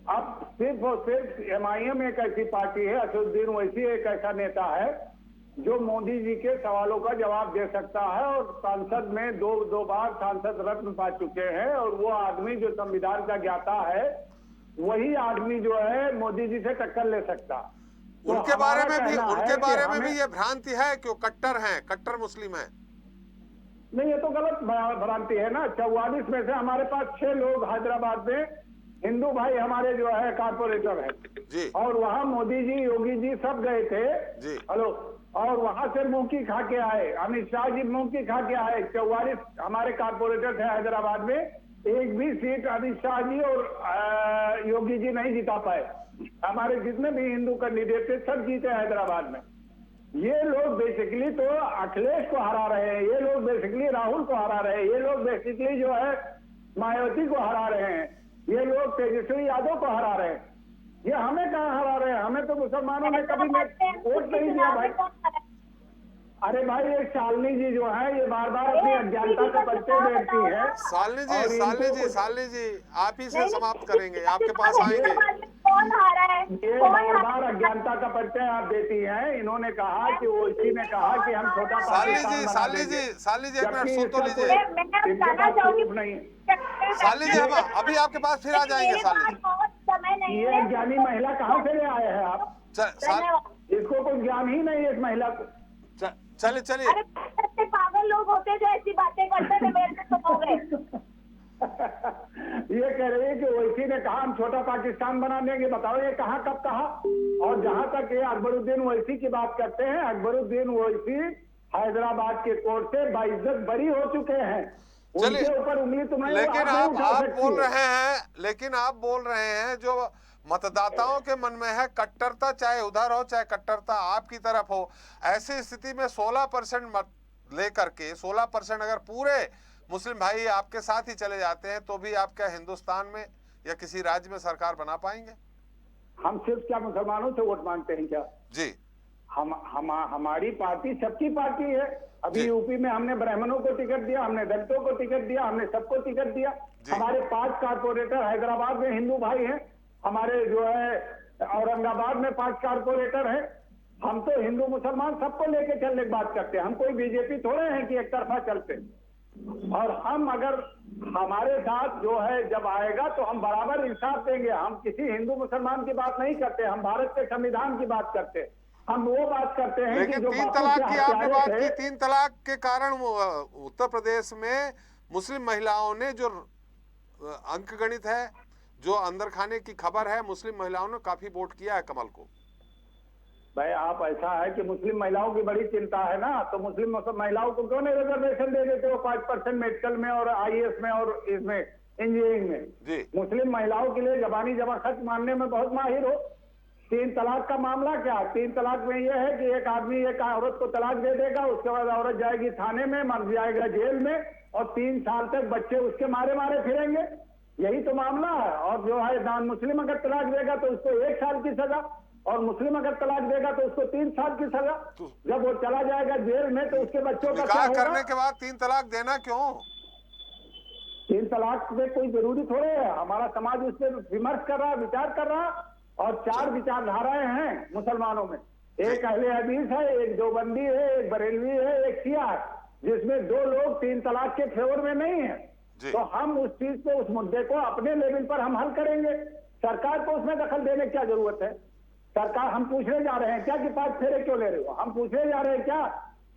अब सिर्फ और सिर्फ एमआईएम एक ऐसी पार्टी है, असदुद्दीन ओवैसी एक ऐसा नेता है जो मोदी जी के सवालों का जवाब दे सकता है, और संसद में दो बार सांसद रत्न पा चुके हैं, और वो आदमी जो संविधान का ज्ञाता है वही आदमी जो है मोदी जी से टक्कर ले सकता। तो उनके बारे में भी ये भ्रांति है कि वो कट्टर हैं, कट्टर मुस्लिम हैं। नहीं, ये तो गलत भ्रांति है ना। 44 में से हमारे पास 6 लोग हैदराबाद में हिंदू भाई हमारे जो है कारपोरेटर है जी, और वहाँ मोदी जी योगी जी सब गए थे जी। हेलो, और वहां से मुंह खा के आए, अमित शाह जी मुंह खा के आए। 44 हमारे कारपोरेटर थे हैदराबाद में, एक भी सीट अमित शाह जी और योगी जी नहीं जिता पाए। हमारे जितने भी हिंदू कैंडिडेट थे सब जीते हैदराबाद में। ये लोग बेसिकली तो अखिलेश को हरा रहे हैं, ये लोग बेसिकली राहुल को हरा रहे हैं, ये लोग बेसिकली जो है मायावती को हरा रहे हैं, ये लोग तेजस्वी यादव को हरा रहे हैं। ये हमें कहाँ हरा रहे हैं? हमें तो मुसलमानों ने कभी वोट नहीं दिया भाई। अरे भाई ये शालिनी जी जो है ये बार बार अपनी अज्ञानता का परिचय देती है। शालिनी जी आप ही से समाप्त करेंगे, आपके पास आएंगे। कौन हारा है? ये बार बार अज्ञानता का परिचय आप देती हैं। इन्होंने कहा कि वो इसी ने कहा कि हम छोटा शालिनी जी एक मिनट सुन तो लीजिए। शालिनी जी हम अभी आपके पास फिर आ जाएंगे। शालिनी ये ज्ञानी महिला कहाँ से ले आए हैं आप? इसको को कोई ज्ञान ही नहीं है इस महिला को। चलिए चलिए, अरे ऐसे पागल लोग होते जो ऐसी बातें करते थे, मेरे से तो हो गए। ये कह रही है कि ओवैसी ने कहा हम छोटा पाकिस्तान बना देंगे। बताओ ये कहा, कब कहा? और जहां तक ये अकबरुद्दीन ओवैसी की बात करते हैं, अकबरुद्दीन ओवैसी हैदराबाद के कोर्ट से बाइज्जत बरी हो चुके हैं। चलिए, उनके ऊपर उंगली तुम्हें लेकिन नहीं आप उठा सकती बोल है। रहे हैं, लेकिन आप बोल रहे हैं जो मतदाताओं के मन में है कट्टरता, चाहे उधर हो चाहे कट्टरता आपकी तरफ हो, ऐसी स्थिति में 16% मत लेकर के 16% अगर पूरे मुस्लिम भाई आपके साथ ही चले जाते हैं तो भी आप क्या हिंदुस्तान में या किसी राज्य में सरकार बना पाएंगे? हम सिर्फ क्या मुसलमानों से वोट मांगते हैं क्या? जी, हमारी पार्टी सबकी पार्टी है। अभी जी। यूपी में हमने ब्राह्मणों को टिकट दिया, हमने दलितों को टिकट दिया, हमने सबको टिकट दिया। जी। हमारे 5 कारपोरेटर हैदराबाद में हिंदू भाई हैं, हमारे जो है औरंगाबाद में 5 कारपोरेटर हैं। हम तो हिंदू मुसलमान सबको लेके चलने की बात करते हैं। हम कोई बीजेपी थोड़े हैं कि एक तरफा चलते। और हम अगर हमारे साथ जो है जब आएगा तो हम बराबर इंसाफ देंगे। हम किसी हिंदू मुसलमान की बात नहीं करते, हम भारत के संविधान की बात करते हैं। हम वो बात करते हैं लेकिन कि जो 3 बापू तलाक के की आपने हत्यारे बात थे, की, 3 तलाक के कारण उत्तर प्रदेश में मुस्लिम महिलाओं ने जो अंकगणित है, जो अंदर खाने की खबर है, मुस्लिम महिलाओं ने काफी वोट किया है कमल को। भाई आप ऐसा है कि मुस्लिम महिलाओं की बड़ी चिंता है ना, तो मुस्लिम महिलाओं को क्यों नहीं रिजर्वेशन दे देते हो 5% मेडिकल में और IAS में और इसमें इंजीनियरिंग में? जी। मुस्लिम महिलाओं के लिए जबानी जमा खर्च मानने में बहुत माहिर हो। 3 तलाक का मामला क्या? 3 तलाक में यह है कि एक आदमी एक औरत को तलाक दे देगा, उसके बाद औरत जाएगी थाने में, मर जाएगा जेल में और 3 साल तक बच्चे उसके मारे मारे फिरेंगे। यही तो मामला है। और जो है नॉन मुस्लिम अगर तलाक देगा तो उसको 1 साल की सजा, और मुस्लिम अगर तलाक देगा तो उसको 3 साल की सजा। जब वो चला जाएगा जेल में तो उसके बच्चों का क्या निकाह होगा? करने के बाद 3 तलाक देना क्यों? 3 तलाक में कोई जरूरी थोड़े है। हमारा समाज उस पर विमर्श कर रहा, विचार कर रहा। और 4 विचारधाराएं हैं मुसलमानों में। एक अहले हदीस है, एक देवबंदी है, एक बरेलवी है, एक शिया है, जिसमें 2 लोग 3 तलाक के फेवर में नहीं है। तो हम उस चीज को, उस मुद्दे को अपने लेवल पर हम हल करेंगे। सरकार को उसमें दखल देने की क्या जरूरत है? सरकार, हम पूछने जा रहे हैं क्या कि 5 फेरे क्यों ले रहे हो? हम पूछने जा रहे हैं क्या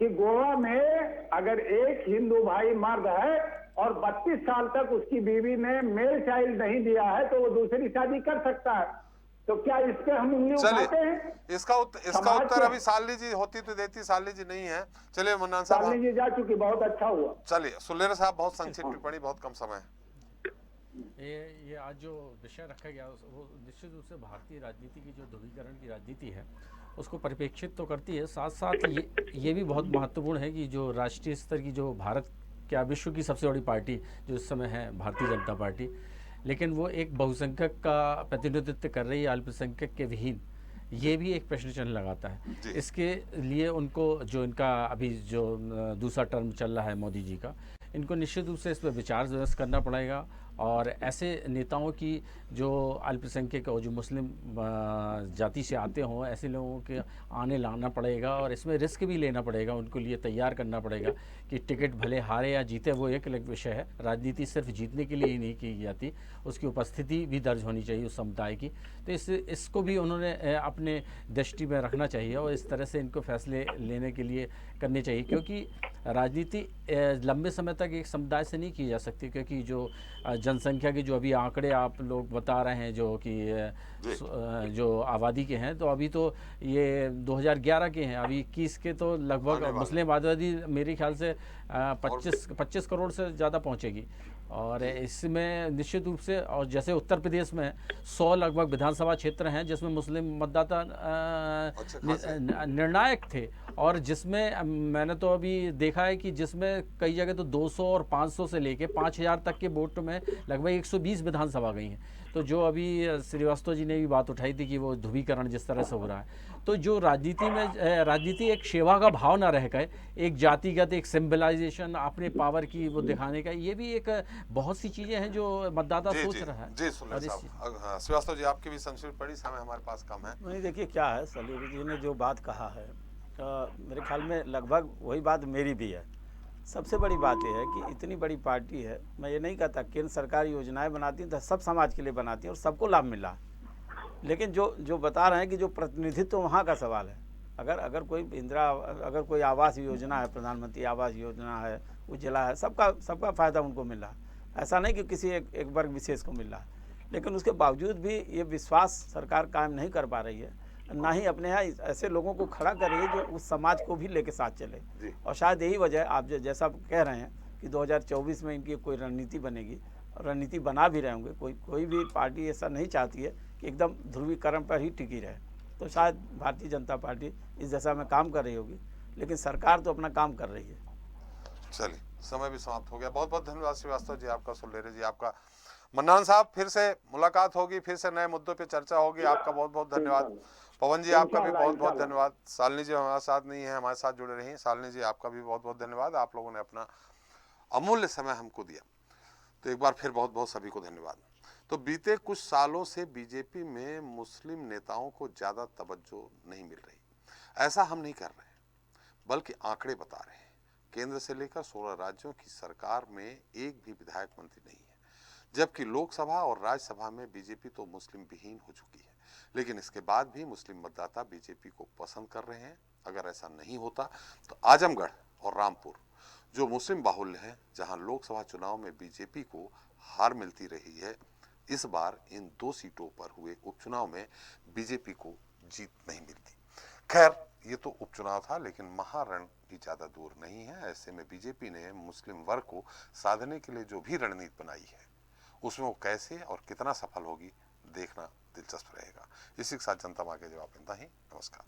कि गोवा में अगर एक हिंदू भाई मर्द है और 32 साल तक उसकी बीवी ने मेल चाइल्ड नहीं दिया है तो वो दूसरी शादी कर सकता है। तो क्या इस पे हम उंगली उठाते हैं? इसका उत्तर अभी साली जी होती तो देती, साली जी नहीं है। चलिए मन्नान साहब, साली जी जा चुकी, बहुत अच्छा हुआ। चलिए सुलेर साहब, बहुत संक्षिप्त टिप्पणी, बहुत कम समय है। ये आज जो विषय रखा गया वो निश्चित रूप से भारतीय राजनीति की जो ध्रुवीकरण की राजनीति है उसको परिप्रेक्षित तो करती है। साथ साथ ये भी बहुत महत्वपूर्ण है कि जो राष्ट्रीय स्तर की जो भारत क्या विश्व की सबसे बड़ी पार्टी जो इस समय है भारतीय जनता पार्टी, लेकिन वो एक बहुसंख्यक का प्रतिनिधित्व कर रही है अल्पसंख्यक के विहीन, ये भी एक प्रश्न चिन्ह लगाता है। इसके लिए उनको जो इनका अभी जो दूसरा टर्म चल रहा है मोदी जी का, इनको निश्चित रूप से इस पर विचार विमर्श करना पड़ेगा और ऐसे नेताओं की जो अल्पसंख्यक और जो मुस्लिम जाति से आते हों, ऐसे लोगों के आने लाना पड़ेगा और इसमें रिस्क भी लेना पड़ेगा, उनको लिए तैयार करना पड़ेगा कि टिकट भले हारे या जीते वो एक अलग विषय है। राजनीति सिर्फ जीतने के लिए ही नहीं की जाती, उसकी उपस्थिति भी दर्ज होनी चाहिए उस समुदाय की। तो इसको भी उन्होंने अपने दृष्टि में रखना चाहिए और इस तरह से इनको फैसले लेने के लिए करने चाहिए, क्योंकि राजनीति लंबे समय तक एक समुदाय से नहीं की जा सकती, क्योंकि जो जनसंख्या के जो अभी आंकड़े आप लोग बता रहे हैं जो कि जो आबादी के हैं, तो अभी तो ये 2011 के हैं, अभी 21 के तो लगभग मुस्लिम आबादी मेरे ख्याल से 25 करोड़ से ज़्यादा पहुंचेगी। और इसमें निश्चित रूप से, और जैसे उत्तर प्रदेश में 100 लगभग विधानसभा क्षेत्र हैं जिसमें मुस्लिम मतदाता निर्णायक थे, और जिसमें मैंने तो अभी देखा है कि जिसमें कई जगह तो 200 और 500 से लेके 5000 तक के वोट में लगभग 120 विधानसभा गई हैं। तो जो अभी श्रीवास्तव जी ने भी बात उठाई थी कि वो ध्रुवीकरण जिस तरह से हो रहा है, तो जो राजनीति एक सेवा का भाव ना रह गए, एक जातिगत एक सिंबलाइजेशन अपने पावर की वो दिखाने का, ये भी एक बहुत सी चीजें हैं जो मतदाता सोच रहा है। जी श्रीवास्तव जी, आपकी भी संक्षिप्त पड़ी, समय हमारे पास कम है। नहीं, देखिए क्या है, सलीम जी ने जो बात कहा है मेरे ख्याल में लगभग वही बात मेरी भी है। सबसे बड़ी बात यह है कि इतनी बड़ी पार्टी है, मैं ये नहीं कहता केंद्र सरकार योजनाएं बनाती है तो सब समाज के लिए बनाती है और सबको लाभ मिला, लेकिन जो बता रहे हैं कि जो प्रतिनिधित्व वहाँ का सवाल है, अगर कोई आवास योजना है, प्रधानमंत्री आवास योजना है, उज्ज्वला है, सबका फ़ायदा उनको मिल रहा है। ऐसा नहीं कि किसी एक वर्ग विशेष को मिल रहा है, लेकिन उसके बावजूद भी ये विश्वास सरकार कायम नहीं कर पा रही है, ना ही अपने यहाँ ऐसे लोगों को खड़ा कर रही है जो उस समाज को भी लेके साथ चले। और शायद यही वजह, आप जैसा कह रहे हैं कि 2024 में इनकी कोई रणनीति बनेगी, रणनीति बना भी रहे होंगे। कोई भी पार्टी ऐसा नहीं चाहती है कि एकदम ध्रुवीकरण पर ही टिकी रहे, तो शायद भारतीय जनता पार्टी इस दिशा में काम कर रही होगी, लेकिन सरकार तो अपना काम कर रही है। चलिए, समय भी समाप्त हो गया। बहुत बहुत धन्यवाद श्रीवास्तव जी आपका, सुलेरे जी आपका। मन्नान साहब, फिर से मुलाकात होगी, फिर से नए मुद्दों पे चर्चा होगी। आपका बहुत बहुत धन्यवाद। पवन जी आपका भी बहुत बहुत धन्यवाद। शालिनी जी हमारे साथ नहीं है, हमारे साथ जुड़े रही। शालिनी जी आपका भी बहुत बहुत धन्यवाद, आप लोगों ने अपना अमूल्य समय हमको दिया, तो एक बार फिर बहुत बहुत सभी को धन्यवाद। तो बीते कुछ सालों से बीजेपी में मुस्लिम नेताओं को ज्यादा तवज्जो नहीं मिल रही। ऐसा हम नहीं कर रहे, बल्कि आंकड़े बता रहे हैं। केंद्र से लेकर 16 राज्यों की सरकार में एक भी विधायक मंत्री नहीं है, जबकि लोकसभा और राज्यसभा में बीजेपी तो मुस्लिम विहीन हो चुकी है। लेकिन इसके बाद भी मुस्लिम मतदाता बीजेपी को पसंद कर रहे हैं। अगर ऐसा नहीं होता तो आजमगढ़ और रामपुर, जो मुस्लिम बाहुल्य है, जहां लोकसभा चुनाव में बीजेपी को हार मिलती रही है, इस बार इन 2 सीटों पर हुए उपचुनाव में बीजेपी को जीत नहीं मिलती। खैर, ये तो उपचुनाव था, लेकिन महारण भी ज्यादा दूर नहीं है। ऐसे में बीजेपी ने मुस्लिम वर्ग को साधने के लिए जो भी रणनीति बनाई है, उसमें वो कैसे और कितना सफल होगी, देखना दिलचस्प रहेगा। इसी के साथ जनता मांगे जवाब इतना ही। नमस्कार।